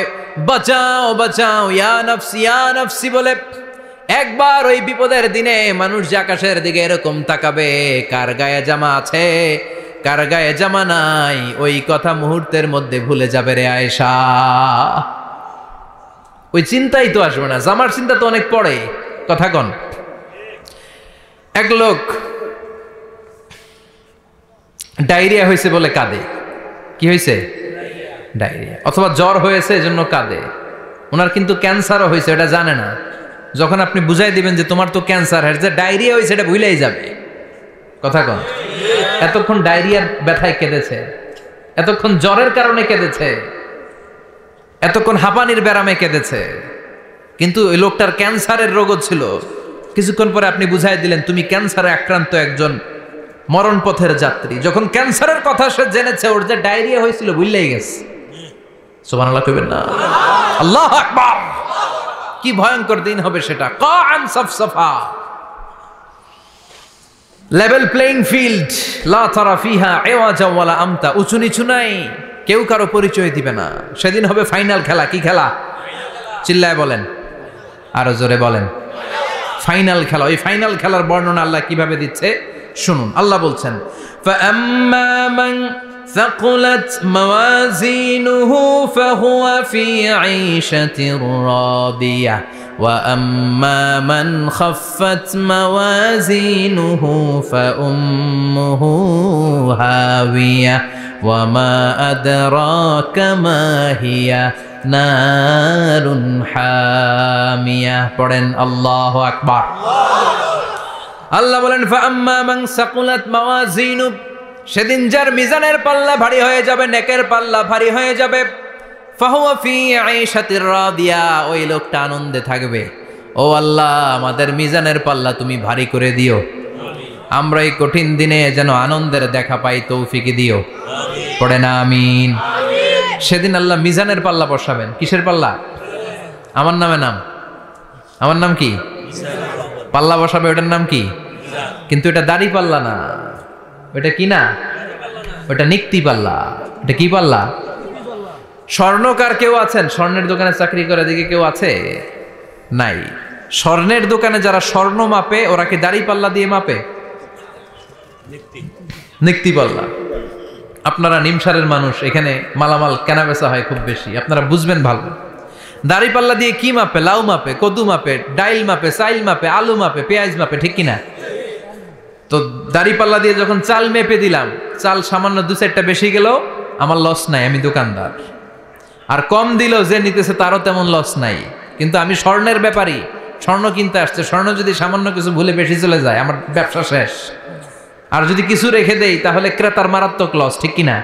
S1: বাঁচাও বাঁচাও, ইয়া নফসি ইয়া নফসি বলে একবার ওই বিপদের দিনে মানুষ যে আকাশের দিকে এরকম তাকাবে, কার গায়ে জামা আছে কার গায়ে জামা নাই, ওই কথা মুহূর্তের মধ্যে ভুলে যাবে রে আয়েশা। ওই চিন্তাই তো আসবে না, জামার চিন্তা তো অনেক পরে। কথা কন। এক লোক ডায়রিয়া হয়েছে বলে কাঁদে। কি হয়েছে? ডায়রিয়া। অথবা জ্বর হয়েছে এজন্য কাঁদে। ওনার কিন্তু ক্যান্সারও হয়েছে, এটা জানে না। যখন আপনি বুঝাই দিবেন যে তোমার তো ক্যান্সার, যে ডায়রিয়া হয়েছে এটা ভুলেই যাবে। কথা কন। এতক্ষণ ডায়রিয়ার ব্যথায় কেঁদেছে, এতক্ষণ জ্বরের কারণে কেঁদেছে, এতক্ষণ হাঁপানির ব্যারামে কেঁদেছে, কিন্তু ওই লোকটার ক্যান্সারের রোগও ছিল। কিছুক্ষণ পরে আপনি বুঝাই দিলেন তুমি ক্যান্সারে আক্রান্ত একজন মরণ পথের যাত্রী। যখন ক্যান্সারের কথা সে জেনেছে, ওর যে ডায়রিয়া হয়েছিল ভুলেই গেছে। সুবহানাল্লাহ কইবেন না? আল্লাহু আকবার। কি ভয়ঙ্কর দিন হবে সেটা। কাআন সাফসাফা, লেভেল প্লেইং ফিল্ড, লা তারা ফিহা ইওয়াজা ওয়ালা আমতা। উঁচু নিচু নাই, কেউ কারো পরিচয় দিবে না। সেদিন হবে ফাইনাল খেলা। কি খেলা? চিল্লায় বলেন, আরো জোরে বলেন। ফাইনাল খেলা। ওই ফাইনাল খেলার বর্ণনা আল্লাহ কিভাবে দিচ্ছে শুনুন। আল্লাহ বলছেন, ফাআম্মা মান ثقلت موازينه فهو في عيشة راضية وأما من خفت موازينه فأمه هاوية وما أدراك ما هي نار حامية. পড়েন আল্লাহু আকবার। আল্লাহ বলেন, ফাআম্মা মান সাকুলাত মাওয়াজিনু, সেদিন যার মিজানের পাল্লা ভারী হয়ে যাবে, নেকের পাল্লা ভারী হয়ে যাবে, ফাহুয়া ফি আইশাতির রাদিয়া, ওই লোকটা আনন্দে থাকবে। ও আল্লাহ, আমাদের মিজানের পাল্লা তুমি ভারী করে দিও, আমরা এই কঠিন দিনে যেন আনন্দের দেখা পাই, তৌফিক দিও। পড়ে না আমিন। সেদিন আল্লাহ মিজানের পাল্লা বসাবেন। কিসের পাল্লা? আমার নামে নাম, আমার নাম কি? পাল্লা বসাবে, ওটার নাম কি? কিন্তু এটা দাড়ি পাল্লা না, ওটা কি না? ওটা নিক্তি পাল্লা। এটা কি পাল্লা? স্বর্ণকার কেউ আছেন? স্বর্ণের দোকানে চাকরি করে দিকে কেউ আছে? নাই। স্বর্ণের দোকানে যারা স্বর্ণ মাপে ওরা কি দাড়ি পাল্লা দিয়ে মাপে? নিক্তি পাল্লা। আপনারা নিমসারের মানুষ, এখানে মালামাল কেনা বেচা হয় খুব বেশি, আপনারা বুঝবেন ভালো। দাড়ি পাল্লা দিয়ে কি মাপে? লাউ মাপে, কদু মাপে, ডাইল মাপে, চাইল মাপে, আলু মাপে, পেঁয়াজ মাপে, ঠিক কিনা? তো দাড়ি পাল্লা দিয়ে যখন চাল মেপে দিলাম, চাল সামান্য 2-4টা বেশি গেল, আমার লস নাই, আমি দোকানদার। আর কম দিল যে নিতেছে তারও তেমন লস নাই। কিন্তু আমি স্বর্ণের ব্যাপারী, স্বর্ণ কিনতে আসছে, স্বর্ণ যদি সামান্য কিছু ভুলে বেশি চলে যায় আমার ব্যবসা শেষ। আর যদি কিছু রেখে দেই তাহলে ক্রেতার মারাত্মক লস, ঠিক কিনা?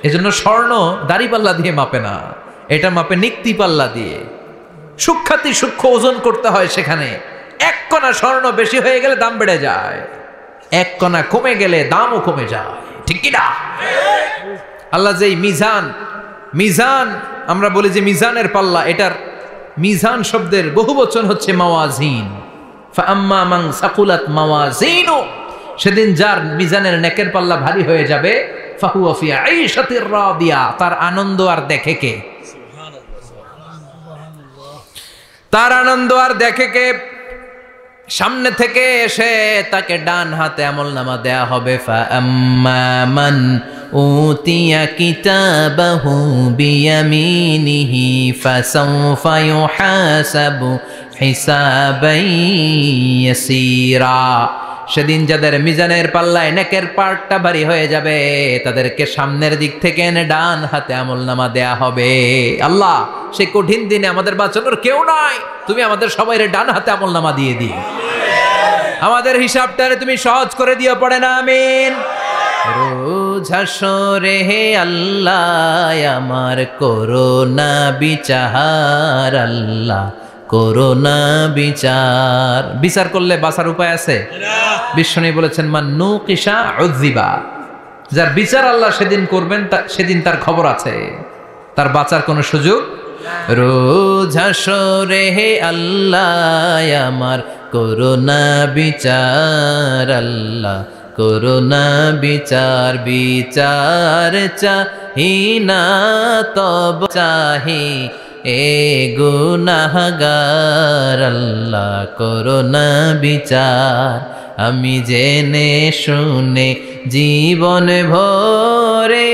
S1: এজন্য স্বর্ণ দাড়ি পাল্লা দিয়ে মাপে না, এটা মাপে নিক্তি পাল্লা দিয়ে। সূক্ষ্মাতি সূক্ষ্ম ওজন করতে হয় সেখানে। 1 কণা স্বর্ণ বেশি হয়ে গেলে দাম বেড়ে যায়, 1 কণা কমে গেলে দামও কমে যায়, ঠিক কিনা? আল্লাহ যেই মিজান, মিজান আমরা বলি যে মিজানের পাল্লা, এটার মিজান শব্দের বহুবচন হচ্ছে মাওয়াজিন। ফাআম্মা মান সাকুলাত মাওয়াজিনু, সেদিন যার মিজানের নেকের পাল্লা ভারী হয়ে যাবে, ফাহুয়া ফি আইশাতির রাদিয়া, তার আনন্দ আর দেখে কে? তার আনন্দ আর দেখে কে? সামনে থেকে এসে তাকে ডান হাতে আমলনামা দেয়া হবে। ফাআম্মা মান উতিয়া কিতাবাহু বিয়ামিনিহি ফাসাউফা ইউহাসাবু হিসাবান ইয়াসীরা। সেদিন যাদের মিজানের পাল্লায় নেকের পার্টটা ভারী হয়ে যাবে, তাদেরকে সামনের দিক থেকে এনে ডান হাতে আমলনামা দেয়া হবে। আল্লাহ, সেই কঠিন দিনে আমাদের বাঁচানোর কেউ নাই, তুমি আমাদের সবাইরে ডান হাতে আমলনামা দিয়ে দিও, আমাদের হিসাবটারে তুমি সহজ করে দিও, পড়ে না আমিন। রোজ হাসরে হে আল্লাহ আমার করোনা বিচার, আল্লাহ করোনা বিচার। বিচার করলে বাঁচার উপায় আছে? বিশ্বনবী বলেছেন মান নুকিশা উযিবা, যার বিচার আল্লাহ সেদিন করবেন সেদিন তার খবর আছে, তার বাঁচার কোনো সুযোগ। রোজ হাসরে হে আল্লাহ আমার করোনা বিচার, আল্লাহ করোনা বিচার। বিচার চাহি না তব চাহি এ গুনাহগার, আল্লাহ করোনা বিচার। আমি জেনে শুনে জীবন ভরে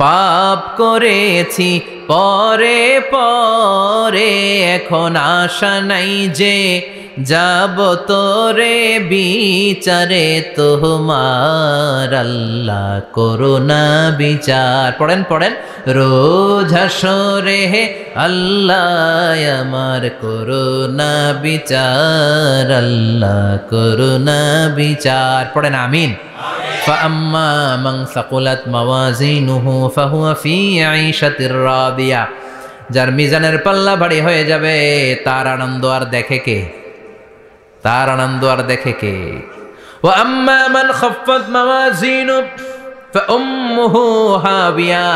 S1: পাপ করেছি পরে পরে, এখন আশা নাই যে যাব তোরে বিচারে তোমার, আল্লাহ করোনা বিচার। পড়েন পড়েন, রোজ হাসরে হে আল্লাহ আমার করোনা বিচার, আল্লাহ করোনা বিচার। পড়েন আমিন। فأما من ثقلت موازينه فهو في عيشة راضية, যার মিজানের পাল্লা ভারী হয়ে যাবে তার আনন্দ আর দেখে কে? তার আনন্দ আর দেখে কে? وأما من خفت موازينه فأمه هاوية,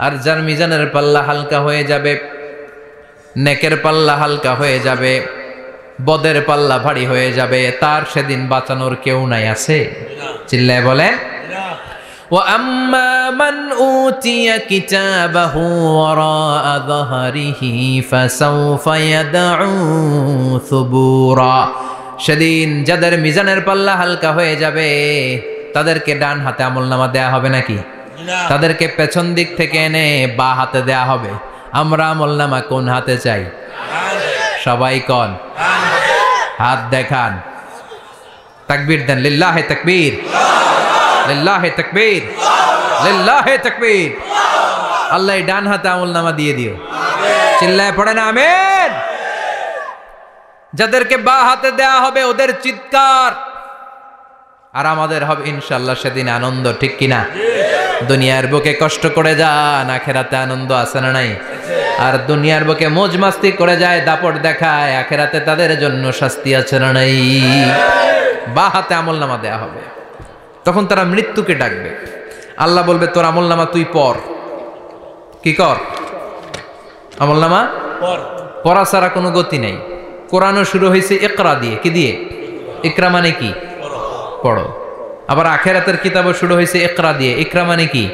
S1: আর যার মিজানের পাল্লা হালকা হয়ে যাবে, নেকের পাল্লা হালকা হয়ে যাবে, বদের পাল্লা ভারী হয়ে যাবে, তার সেদিন বাঁচানোর কেউ নাই। আছে? চিল্লায় বলেন। وَأَمَّا مَنْ أُوتِيَ كِتَابَهُ وَرَاءَ ظَهْرِهِ فَسَوْفَ يَدْعُو ثُبُورًا, সেদিন যাদের মিজানের পাল্লা হালকা হয়ে যাবে তাদেরকে ডান হাতে আমলনামা দেয়া হবে নাকি? তাদেরকে পেছন দিক থেকে এনে বা হাতে দেয়া হবে। আমরা আমলনামা কোন হাতে চাই? সবাই কোন হাত দেখান, তাকবীর দেন, লিল্লাহে তাকবীর, লিল্লাহে তাকবীর, লিল্লাহে তাকবীর। আল্লাহ ডান হাতে আমলনামা দিয়ে দিও, চিল্লায় পড়েন আমিন। যাদেরকে বা হাতে দেয়া হবে ওদের চিৎকার, আর আমাদের হবে ইনশাআল্লাহ সেদিন আনন্দ, ঠিক কিনা? দুনিয়ার বুকে কষ্ট করে যান, আখেরাতে আনন্দ আছে না নাই? আর দুনিয়ার বুকে মौज মাস্তি করে যায়, দাপট দেখায়, আখেরাতে তাদের জন্য শাস্তি আছে না নাই? বা হাতে আমলনামা দেয়া হবে। তখন তারা মৃত্যুকে ডাকবে, আল্লাহ বলবে তোর আমলনামা তুই পড়। কি কর? আমলনামা পড়া ছাড়া কোনো গতি নেই। কোরআনও শুরু হয়েছে ইকরা দিয়ে। কি দিয়ে? ইকরা মানে কি? পড়ো। আবার আখেরাতের কিতাবও শুরু হয়েছে ইকরা দিয়ে। ইকরা মানে কি?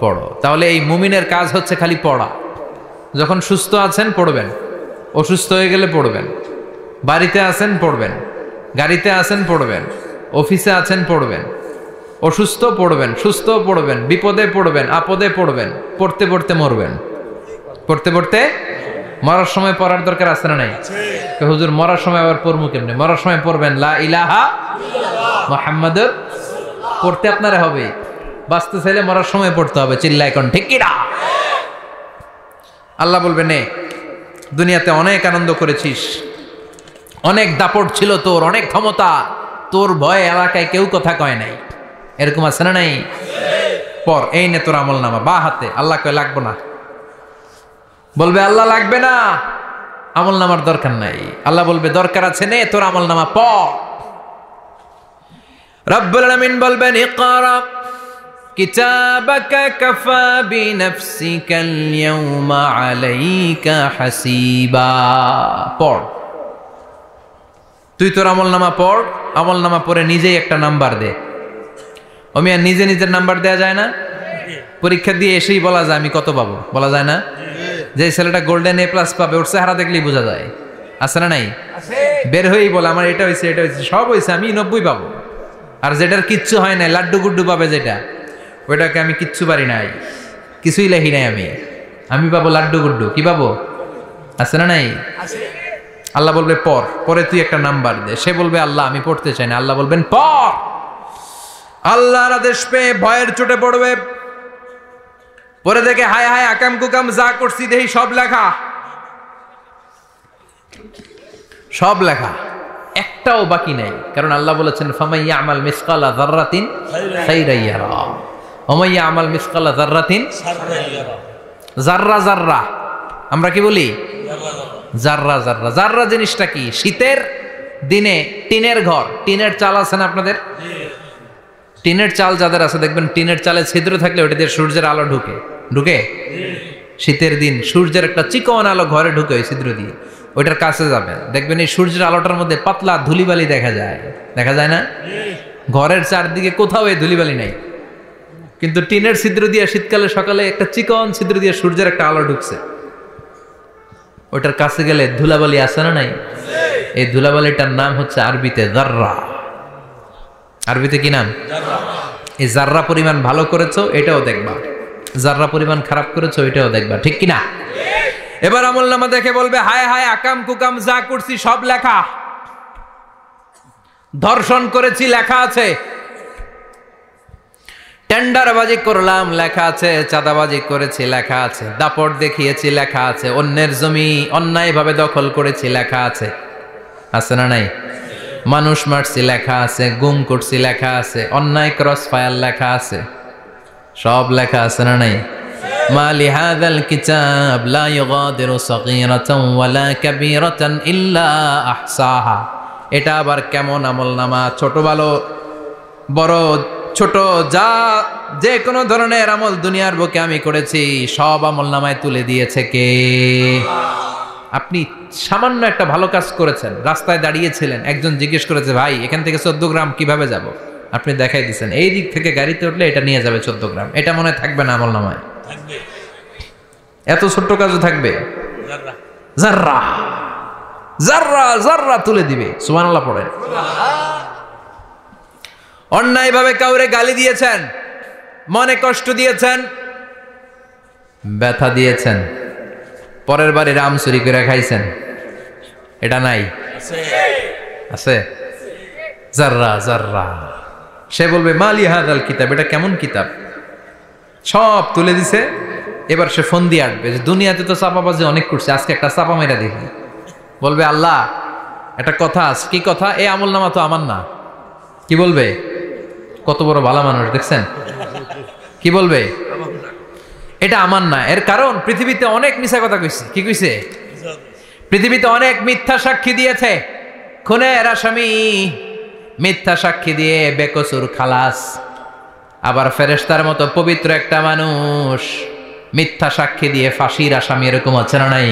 S1: পড়ো। তাহলে এই মুমিনের কাজ হচ্ছে খালি পড়া। যখন সুস্থ আছেন পড়বেন, অসুস্থ হয়ে গেলে পড়বেন, বাড়িতে আছেন পড়বেন, গাড়িতে আছেন পড়বেন, অফিসে আছেন পড়বেন, অসুস্থ পড়বেন, সুস্থ পড়বেন, বিপদে পড়বেন, আপদে পড়বেন, পড়তে পড়তে মরবেন। পড়তে পড়তে মরার সময় পড়ার দরকার আছে না নাই? হুজুর মরার সময় আবার পড়বো কেমনে? মরার সময় পড়বেন লা ইলাহা মুহাম্মাদুর। পড়তে আপনারা হবে, বাঁচতে চাইলে মরার সময় পড়তে হবে। চিল্লায় কোন ঠিক কি না? আল্লাহ বলবেন নে, দুনিয়াতে অনেক আনন্দ করেছিস, অনেক দাপট ছিল তোর, অনেক ক্ষমতা, তোর ভয়ে এলাকায় কেউ কথা কয় নাই। এরকম আছে না নাই? পর এই নে তোর আমল নামা বা হাতে। আল্লাহ কয় লাগবো না। বলবে আল্লাহ লাগবে না, আমল নামার দরকার নাই। আল্লাহ বলবে দরকার আছে, নে তোর আমল নামা পড়। রব্বুল আলামিন বলবেন ইকরা কিতাবাকা কাফা বিনাফসিকাল ইয়াওমা আলাইকা হাসিবা। পড়, তুই তোর আমল নামা পড়। আমল নামা পড়ে নিজেই একটা নাম্বার দে। ওমিয়া নিজে নিজের নাম্বার দেয়া যায় না? পরীক্ষা দিয়ে এসেই বলা যায় আমি কত পাবো, বলা যায় না? যে ছেলেটা গোল্ডেন এ প্লাস পাবে ওর চেহারা দেখলেই বোঝা যায়, আছে না নাই? বের হয়েই বলে আমার এটা হয়েছে, এটা হয়েছে, সব হয়েছে, আমি 90 পাবো। আর যেটার কিচ্ছু হয় নাই, লাড্ডু গুড্ডু পাবে যেটা, ওইটাকে আমি কিচ্ছু পারি নাই, কিছুই লেখি নাই, আমি পাবো লাড্ডু গুড্ডু। কি পাবো? আছে না নাই? আল্লাহ বলবে পর, পরে তুই একটা নাম্বার দে। সে বলবে আল্লাহ আমি পড়তে চাই না। আল্লাহ বলবেন পর। আল্লাহর আদেশ পেয়ে ভয়ের চোটে পড়বে, পরে দেখে হায় হায় আকাম কুকাম যা করছি দেখি সব লেখা, সব লেখা, একটাও বাকি নাই। কারণ আল্লাহ বলেছেন ফামাইয়া আমাল মিসকালা যাররাতিন খাইরান ইয়ারা ওয়া মাইয়া আমাল মিসকালা যাররাতিন শাররান ইয়ারা। যাররা যাররা আমরা কি বলি? যাররা যাররা। যাররা জিনিসটা কি? শীতের দিনে টিনের ঘর, টিনের চাল আছে না আপনাদের? টিনের চাল যাদের আছে দেখবেন টিনের চালে ছিদ্র থাকলে ওটা দিয়ে সূর্যের আলো ঢুকে ঢুকে। শীতের দিন সূর্যের একটা চিকন আলো ঘরে ঢুকে ওই ছিদ্র দিয়ে, ওইটার কাছে যাবেন দেখবেন এই সূর্যের আলোটার মধ্যে পাতলা ধুলিবালি দেখা যায়, দেখা যায় না? ঘরের চারদিকে কোথাও এই ধুলিবালি নাই, কিন্তু টিনের ছিদ্র দিয়ে শীতকালে সকালে একটা চিকন ছিদ্র দিয়ে সূর্যের একটা আলো ঢুকছে, ওইটার কাছে গেলে ধুলাবালি আছে না নাই? এই ধুলাবালিটার নাম হচ্ছে আরবিতে যাররা। আরবিতে কি নাম? এই যাররা পরিমাণ ভালো করেছো এটাও দেখবা, যাররা পরিমাণ খারাপ করেছো এটাও দেখবা, ঠিক কিনা? এবার আমলনামা দেখে বলবে হায় হায় আকাম কুকাম যা করছি সব লেখা। ধর্ষণ করেছি লেখা আছে, টেন্ডারবাজি করলাম লেখা আছে, চাঁদাবাজি করেছি লেখা আছে, দাপট দেখিয়েছি লেখা আছে, অন্যের জমি অন্যায়ভাবে দখল করেছি লেখা আছে, আছে না নাই? মানুষ মারছি লেখা আছে, গুম করছি লেখা আছে, অন্যায় ক্রস ফায়ার লেখা আছে, সব লেখা আছে না নাই? মা লিহাযাল কিতাব লা ইউগাদিরু সাগীরাতান ওয়ালা কাবীরাতান ইল্লা আহসাহা। এটা আবার কেমন আমলনামা? ছোট ভালো বড় ছোট যা যে কোনো ধরনের আমল দুনিয়ার বুকে আমি করেছি সব আমলনামায় তুলে দিয়েছে কে? আপনি সামান্য একটা ভালো কাজ করেছেন, রাস্তায় দাঁড়িয়েছিলেন, একজন জিজ্ঞেস করেছে ভাই এখান থেকে 14 গ্রাম কিভাবে যাব, আপনি দেখাই দিচ্ছেন এই দিক থেকে গাড়িতে উঠলে এটা নিয়ে যাবে 14 গ্রাম, এটা মনে থাকবে না আমলনামায়? এত ছোট্ট কাজও থাকবে? যাররা যাররা যাররা তুলে দিবে। সুবহানাল্লাহ পড়েন। অন্যায়ভাবে কাউরে গালি দিয়েছেন, মনে কষ্ট দিয়েছেন, ব্যথা দিয়েছেন, পরের বাড়ি রাম চুরি করে খাইছেন, এটা নাই? আছে। যাররা যাররা। সে বলবে মা লিহাযাল কিতাব, এটা কেমন কিতাব? সব তুলে দিছে। এবার সে ফোন দিয়ে আসবে যে দুনিয়াতে তো চাপাবাজি অনেক করছে, আজকে একটা চাপা মেরা দেখি। বলবে আল্লাহ একটা কথা আছে। কি কথা? এই আমলনামা তো আমার না। কি বলবে? কত বড় ভালো মানুষ দেখছেন? কি বলবে? এটা আমার না। এর কারণ পৃথিবীতে অনেক মিথ্যা কথা কইছে। কি কইছে? পৃথিবীতে অনেক মিথ্যা সাক্ষী দিয়েছে, খুনের আসামি মিথ্যা সাক্ষী দিয়ে বেকসুর খালাস। আবার ফেরেশতার মতো পবিত্র একটা মানুষ মিথ্যা সাক্ষী দিয়ে ফাঁসির আসামি, এরকম আছে না নাই?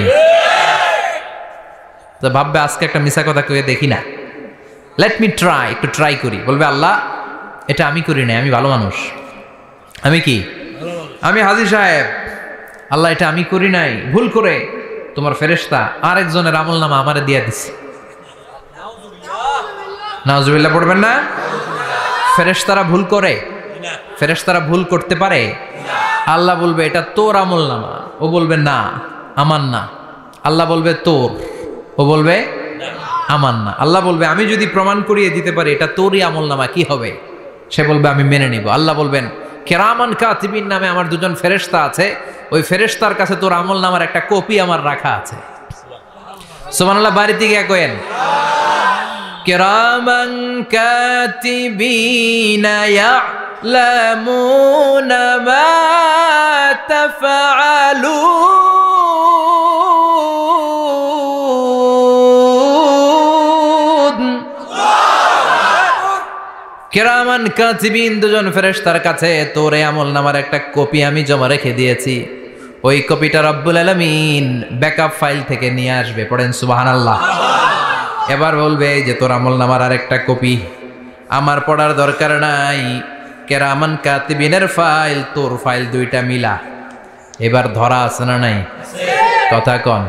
S1: তো ভাববে আজকে একটা মিথ্যা কথা কয়ে দেখি না, লেট মি ট্রাই, একটু ট্রাই করি। বলবে আল্লাহ এটা আমি করি নাই, আমি ভালো মানুষ। আমি কি? আমি হাজী সাহেব। আল্লাহ এটা আমি করি নাই, ভুল করে তোমার ফেরেশতা আরেকজনের আমলনামা আমারে দিয়া দিছে। নাউজুবিল্লাহ পড়বেন না? ফেরেশতারা ভুল করে? ফেরেশতারা ভুল করতে পারে? আল্লাহ বলবে এটা তোর আমলনামা, ও বলবে না আমার না। আল্লাহ বলবে তোর, ও বলবে আমার না। আল্লাহ বলবে আমি যদি প্রমাণ করিয়ে দিতে পারি এটা তোরই আমলনামা, কি হবে? সে বলবে আমি মেনে নিব। আল্লাহ বলবেন কেরামান কাতিবিন নামে আমার দুজন ফেরেশতা আছে, ওই ফেরেশতার কাছে তোর আমলনামার একটা কপি আমার রাখা আছে। সুবহানাল্লাহ, বাড়িতে গিয়ে কয়েন কেরামান কাতিবিনা ইয়ালামুনা মা তাফআলুন। কেরামান কাতিবিন দুজন ফেরেশতার কাছে তোর এই আমলনামার একটা কপি আমি জমা রেখে দিয়েছি। ওই কপিটা রব্বুল আলামিন ব্যাকআপ ফাইল থেকে নিয়ে আসবে। পড়েন সুবহানাল্লাহ। এবার বলবে যে তোর আমলনামার আরেকটা কপি আমার পড়ার দরকার নাই, কেরামান কাতিবিনের ফাইল তোর ফাইল দুইটা মিলা। এবার ধরা আছে না নাই? কথা কন।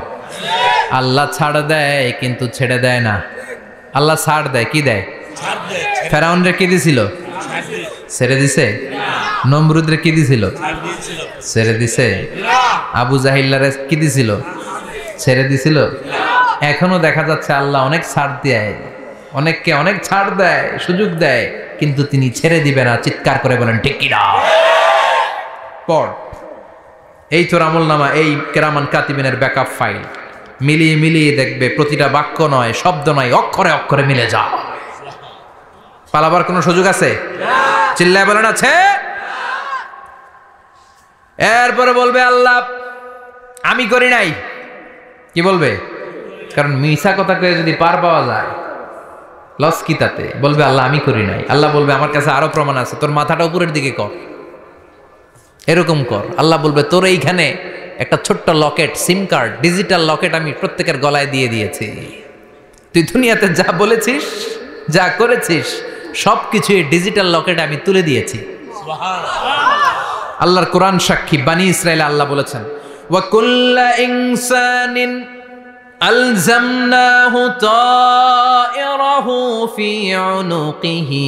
S1: আল্লাহ ছাড় দেয় কিন্তু ছেড়ে দেয় না। আল্লাহ ছাড় দেয়, কি দেয়? ফেরাউনরে কি দিছিল? ছেড়ে দিছে। নমরুদরে কি দিছিল? ছেড়ে দিছে। আবু জাহিল্লারে কি দিছিল? ছেড়ে দিছিল। এখনো দেখা যাচ্ছে আল্লাহ অনেক ছাড় দেয়, অনেককে অনেক ছাড় দেয়, সুযোগ দেয়, কিন্তু তিনি ছেড়ে দিবে না। চিৎকার করে বলেন ঠিক কিনা? পড় এই তোর আমলনামা, এই কেরামান কাতিবিনের ব্যাকআপ ফাইল মিলিয়ে মিলিয়ে দেখবে প্রতিটা বাক্য নয়, শব্দ নয়, অক্ষরে অক্ষরে মিলে যা। পালাবার কোনো সুযোগ আছে? চিল্লায় বলেন আছে। এরপরে বলবে আল্লাহ আমি করি নাই। কি বলবে? কারণ মিশা কথা কয়ে যদি পার পাওয়া যায় লস কি তাতে? বলবে আল্লাহ আমি করি নাই। আল্লাহ বলবে আমার কাছে আরো প্রমাণ আছে, তোর মাথাটা উপরের দিকে কর, এরকম কর। আল্লাহ বলবে তোর এইখানে একটা ছোট্ট লকেট, সিম কার্ড, ডিজিটাল লকেট আমি প্রত্যেকের গলায় দিয়ে দিয়েছি। তুই দুনিয়াতে যা বলেছিস, যা করেছিস, সবকিছু এই ডিজিটাল লকেটে আমি তুলে দিয়েছি। আল্লাহর কোরআন সাক্ষী। বানি ইসরায়েলে আল্লাহ বলেছেন ওয়া কুল্লা ইনসানিন আলজামনাহু তায়রাহু ফি উনুকিহি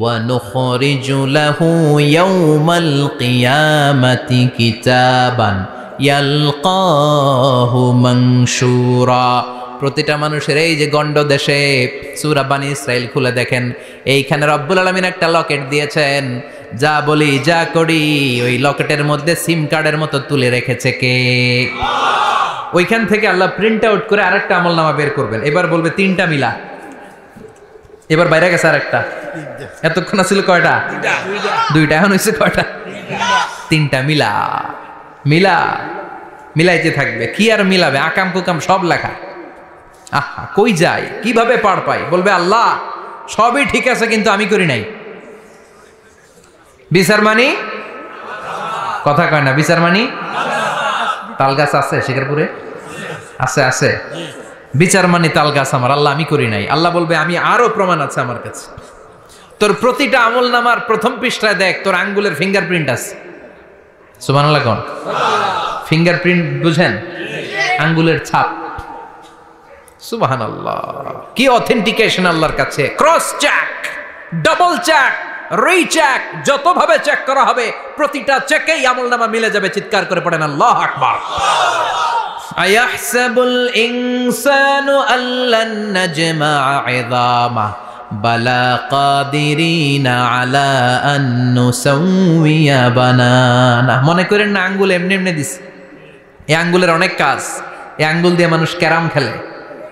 S1: ওয়া নুখরিজু লাহু ইয়াওমাল কিয়ামাতি কিতাবান ইয়ালকাহু মানশুরা। প্রতিটা মানুষের এই যে গণ্ড দেশে সূরা বানি ইসরাইল খুলে দেখেন, এইখানে রব্বুল আলামিন একটা লকেট দিয়েছেন। যা বলি যা করি ওই লকেটের মধ্যে সিম কার্ডের মতো তুলে রেখেছে কে? ওইখান থেকে আল্লাহ প্রিন্ট আউট করে আরেকটা আমলনামা বের করবেন। এবার বলবে তিনটা মিলা। এবার বাইরে গেছে আরেকটা। এতক্ষণ ছিল কয়টা? দুইটা। এখন হয়েছে কয়টা? তিনটা। মিলা মিলা মিলাইতে থাকবে। কি আর মিলাবে? আকাম কুকাম সব লেখা। আহা, কই যায়, কিভাবে পার পাই? বলবে আল্লাহ সবই ঠিক আছে কিন্তু আমি করি নাই। বিচার মানি? কথা কয় না। বিচার মানি? তাল গাছ আছে শিকারপুরে? আছে আছে। বিচার মানি তাল গাছ আমার। আল্লাহ আমি করি নাই। আল্লাহ বলবে আমি আরো প্রমাণ আছে আমার কাছে। তোর প্রতিটা আমলনামার প্রথম পৃষ্ঠায় দেখ তোর আঙ্গুলের ফিঙ্গারপ্রিন্ট আছে। সুবহানাল্লাহ কোন? ফিঙ্গারপ্রিন্ট বুঝেন? আঙ্গুলের ছাপ। সুবহানাল্লাহ, কি অথেন্টিকেশন আল্লাহর কাছে। Cross check, double check, recheck, যতভাবে চেক করা হবে প্রতিটা চেকেই আমলনামা মিলে যাবে। চিৎকার করে পড়েন আল্লাহু আকবার। আয়াহসাবুল ইনসানু আল্লান নাজমা'a 'ইযামা বালা কাদিরিনা আলা আন নুসাউইয়া বানানা। মনে করেন না আঙ্গুল এমনি এমনি দিছে। এই আঙ্গুলের অনেক কাজ। এই আঙ্গুল দিয়ে মানুষ ক্যারাম খেলে,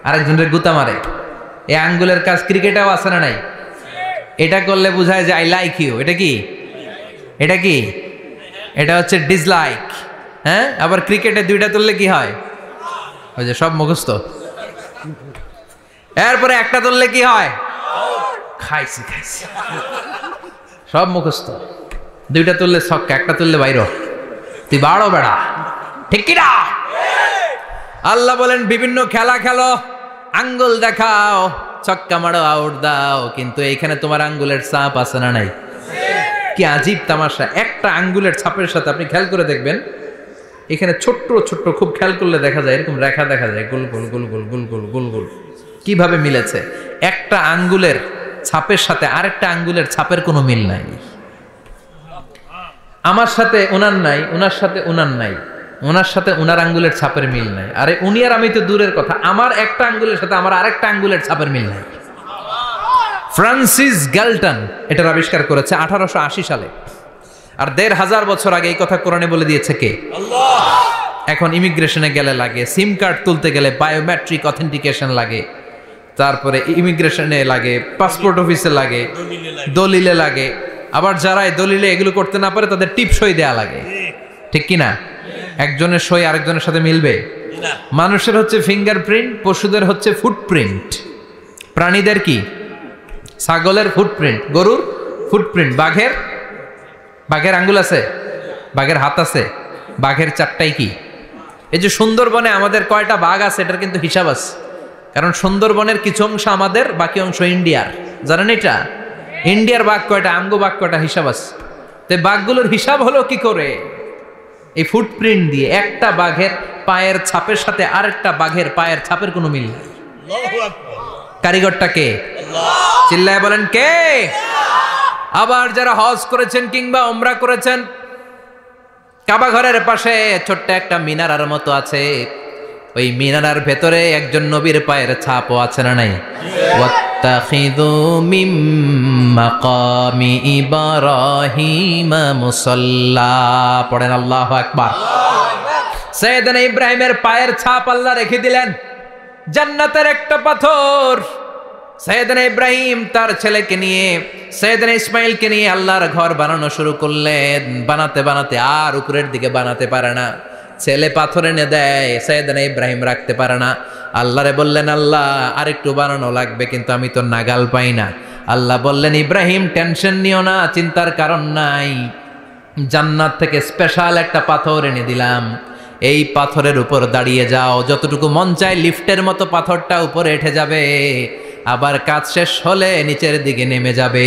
S1: আরেকজনের গুতা মারে। এই আঙ্গুলের কাজ ক্রিকেটেও আছে না নাই? এটা করলে বোঝায় যে আই লাইক ইউ। এটা কি? এটা কি? এটা হচ্ছে ডিসলাইক। হ্যাঁ, আবার ক্রিকেটে দুইটা তুললে কি হয়? ওই যে সব মুখস্থ। এরপরে একটা তুললে কি হয়? খাইছি খাইছি, সব মুখস্থ। দুইটা তুললে ছক্কা, একটা তুললে বাইর। তুই বাড়ো বেড়া, ঠিক কি না? আল্লাহ বলেন বিভিন্ন খেলা খেলো, আঙ্গুল দেখাও, ছক্কা মারো, আউট দাও, কিন্তু এইখানে তোমার আঙ্গুলের ছাপ আছে না নাই? কি আজীব তামাশা! একটা আঙ্গুলের ছাপের সাথে আপনি খেয়াল করে দেখবেন, এখানে ছোট্ট ছোট্ট খুব খেয়াল করলে দেখা যায় এরকম রেখা দেখা যায়, গোল গোল গোল গোল গোল গোল গোল গোল। কিভাবে মিলেছে? একটা আঙ্গুলের ছাপের সাথে আরেকটা আঙ্গুলের ছাপের কোনো মিল নাই। আমার সাথে ওনার নাই, ওনার সাথে ওনার নাই, ওনার সাথে ওনার আঙ্গুলের ছাপের মিল নাই। আরে উনি আর আমি তো দূরের কথা, আমার একটা আঙ্গুলের সাথে আমার আরেকটা আঙ্গুলের ছাপের মিল নাই। ফ্রান্সিস গ্যালটন এটার আবিষ্কার করেছে 1880 সালে। আর 1500 বছর আগে এই কথা কোরআনে বলে দিয়েছে কে? আল্লাহ। এখন ইমিগ্রেশনে গেলে লাগে, সিম কার্ড তুলতে গেলে বায়োমেট্রিক অথেন্টিকেশন লাগে, তারপরে ইমিগ্রেশনে লাগে, পাসপোর্ট অফিসে লাগে, দলিলে লাগে। আবার যারা দলিলে এগুলো করতে না পারে তাদের টিপ সই দেয়া লাগে, ঠিক কিনা? একজনের সই আরেকজনের সাথে মিলবে? মানুষের হচ্ছে ফিঙ্গারপ্রিন্ট, পশুদের হচ্ছে ফুটপ্রিন্ট। প্রাণীদের কি? ছাগলের ফুটপ্রিন্ট, গরুর ফুটপ্রিন্ট, বাঘের আঙ্গুল আছে, বাঘের হাত আছে, বাঘের চারটাই কি? এই যে সুন্দরবনে আমাদের কয়টা বাঘ আছে এটার কিন্তু হিসাব আছে, কারণ সুন্দরবনের কিছু অংশ আমাদের, বাকি অংশ ইন্ডিয়ার। জানেন এটা? ইন্ডিয়ার বাঘ কয়টা, আমগো বাঘ কয়টা, হিসাব আছে। তো বাঘগুলোর হিসাব হলো কি করে? এই ফুটপ্রিন্ট দিয়ে। একটা বাঘের পায়ের ছাপের সাথে আরেকটা বাঘের পায়ের ছাপের কোনো মিল নেই। কারিগরটা কে? চিল্লায় বলেন কে? আবার যারা হজ করেছেন কিংবা উমরা করেছেন, কাবা ঘরের পাশে ছোট্ট একটা মিনারার মতো আছে, ওই মিনারার ভেতরে একজন নবীর পায়ের ছাপও আছে না নাই? ওয়াত্তাখিযু মিম মাকামি ইব্রাহিম মুসাল্লা। পড়েন আল্লাহু আকবার। সাইয়েদনা ইব্রাহিমের পায়ের ছাপ আল্লাহ রেখে দিলেন জান্নাতের একটা পাথর। সাইয়েদনা ইব্রাহিম তার ছেলেকে নিয়ে, সাইয়েদনা ইসমাইলকে নিয়ে আল্লাহর ঘর বানানো শুরু করলেন। বানাতে বানাতে আর উপরের দিকে বানাতে পারে না, ছেলে পাথর এনে দেয়, সাইয়েদনা ইব্রাহিম রাখতে পারে না। আল্লাহরে বললেন, আল্লাহ আরেকটু বানানো লাগবে, কিন্তু আমি তো নাগাল পাই না। আল্লাহ বললেন, ইব্রাহিম টেনশন নিও না, চিন্তার কারণ নাই, জান্নাত থেকে স্পেশাল একটা পাথর এনে দিলাম, এই পাথরের উপর দাঁড়িয়ে যাও, যতটুকু মন চায় লিফটের মতো পাথরটা উপরে উঠে যাবে, আবার কাজ শেষ হলে নিচের দিকে নেমে যাবে।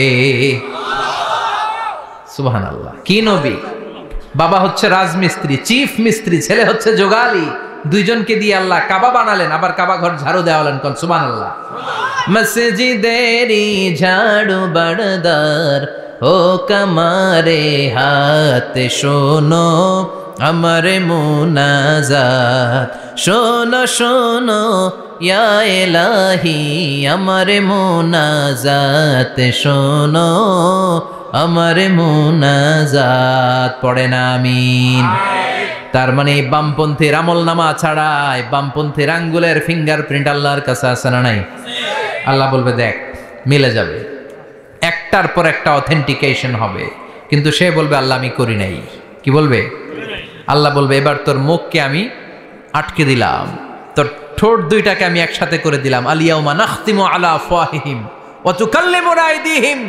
S1: সুবহানাল্লাহ। কি নবী! বাবা হচ্ছে রাজমিস্ত্রি, চিফ মিস্ত্রি, ছেলে হচ্ছে যোগালী, দুইজনকে দিয়ে আল্লাহ কাবা বানালেন, আবার কাবা ঘর ঝাড়ু দেওয়ালেন। কোন সুবহানাল্লাহ। মসজিদেরি ঝাড়ু বারদার ও কমারে হাত, শোনো আমার মুনাজাত, শোনো শোনো ইয়া ইলাহি আমার মুনাজাত, শোনো আমার মুনাজাত। পড়েন আমিন। তার মানে বামপন্থীর আমল নামা ছাড়াই বামপন্থীর আঙ্গুলের ফিঙ্গারপ্রিন্ট আল্লাহর কাছে আছে না নাই? আল্লাহ বলবে দেখ মিলে যাবে, একটার পর একটা অথেন্টিকেশন হবে, কিন্তু সে বলবে আল্লাহ আমি করি নাই। কি বলবে? আল্লাহ বলবে এবার তোর মুখকে আমি আটকে দিলাম, তোর ঠোঁট দুইটাকে আমি একসাথে করে দিলাম। আলিয়াউমা নাখতিমু আলা আফওয়াহিহিম ওয়া তুকাল্লিমুনা আইদিহিম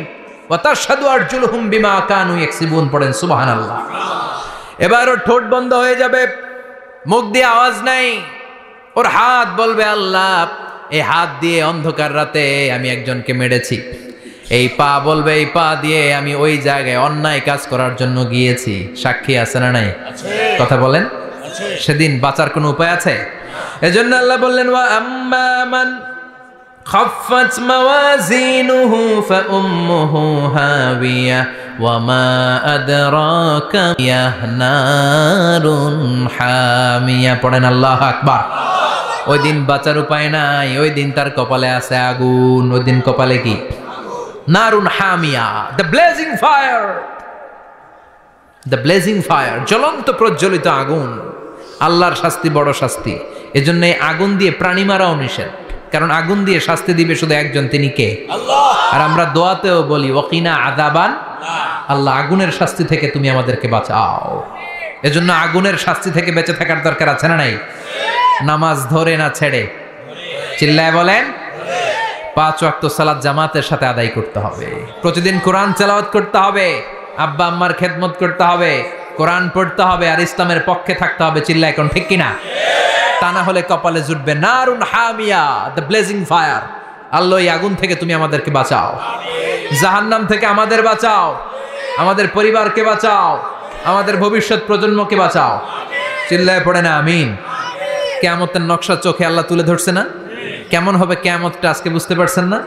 S1: ওয়া তাশহাদু আরজুলুহুম বিমা কানু ইয়াকসিবুন। পড়েন সুবহানাল্লাহ। এবার ওর ঠোঁট বন্ধ হয়ে যাবে, মুখ দিয়ে আওয়াজ নাই, ওর হাত বলবে আল্লাহ এই হাত দিয়ে অন্ধকার রাতে আমি একজনকে মেরেছি, এই পা বলবে এই পা দিয়ে আমি ওই জায়গায় অন্যায় কাজ করার জন্য গিয়েছি। সাক্ষী আছে না নাই? কথা বলেন। সেদিন বাঁচার কোনো উপায় আছে? এজন্য আল্লাহ বললেন ওয়া আম্মা মান খাফফাত মাওয়াজিনুহু ফাউম্মুহু হাবিয়া ওয়া মা আদরাকা ইয়াহনারুন হামিয়া। পড়েন আল্লাহু আকবার। ওই দিন বাঁচার উপায় নাই, ওই দিন তার কপালে আছে আগুন। ওই দিন কপালে কি? নারুন হামিয়া, the blazing fire, the blazing fire, জ্বলন্ত প্রজ্বলিত আগুন। আল্লাহর শাস্তি বড় শাস্তি। এজন্য আগুন দিয়ে প্রাণী মারাও নিষেধ, কারণ আগুন দিয়ে শাস্তি দিবে শুধু একজন, তিনি কে? আল্লাহ। আর আমরা দোয়াতেও বলি ওয়াকিনা আযাবান, আল্লাহ আগুনের শাস্তি থেকে তুমি আমাদেরকে বাঁচাও। এজন্য আগুনের শাস্তি থেকে বেঁচে থাকার দরকার আছে না নাই? নামাজ ধরে না ছেড়ে, চিল্লায় বলেন। 5 ওয়াক্ত সালাত জামাতের সাথে আদায় করতে হবে, প্রতিদিন কোরআন তেলাওয়াত করতে হবে, আব্বা আম্মার খেদমত করতে হবে, কোরআন পড়তে হবে, আর ইসলামের পক্ষে থাকতে হবে। চিল্লায় কোন ঠিক কিনা? তা না হলে কপালে জুটবে নারুন হামিয়া, দ্য ব্লেজিং ফায়ার, আল্লাহ এই আগুন থেকে তুমি আমাদেরকে বাঁচাও, জাহান্নাম থেকে আমাদের বাঁচাও, আমাদের পরিবারকে বাঁচাও, আমাদের ভবিষ্যৎ প্রজন্মকে বাঁচাও। চিল্লায় পড়ে না আমিন। কিয়ামতের নকশা চোখে আল্লাহ তুলে ধরছে না? কেমন হবে কিয়ামতটা আজকে বুঝতে পারছেন না?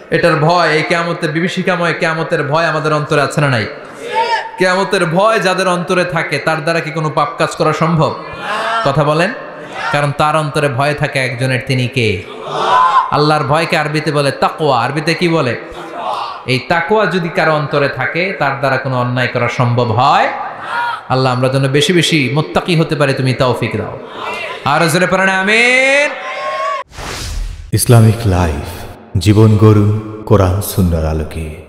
S1: এটার ভয়, এই কিয়ামতের বিভীষিকাময় কিয়ামতের ভয় আমাদের অন্তরে আছে না নাই? কিয়ামতের ভয় যাদের অন্তরে থাকে তার দ্বারা কি কোনো পাপ কাজ করা সম্ভব? কথা বলেন। কারণ তার অন্তরে ভয় থাকে একজনের, তিনি কে? আল্লাহর ভয়কে আরবিতে বলে তাকওয়া। আরবিতে কি বলে? এই তাকওয়া যদি কারো অন্তরে থাকে তার দ্বারা কোনো অন্যায় করা সম্ভব হয়। আল্লাহ আমরা যেন বেশি বেশি মুত্তাকি হতে পারি, তুমি তৌফিক দাও। আর জোরে পড়েন আমিন।
S2: ইসলামিক লাইফ, জীবন গড়ুন কোরআন সুন্নাহর আলোকে।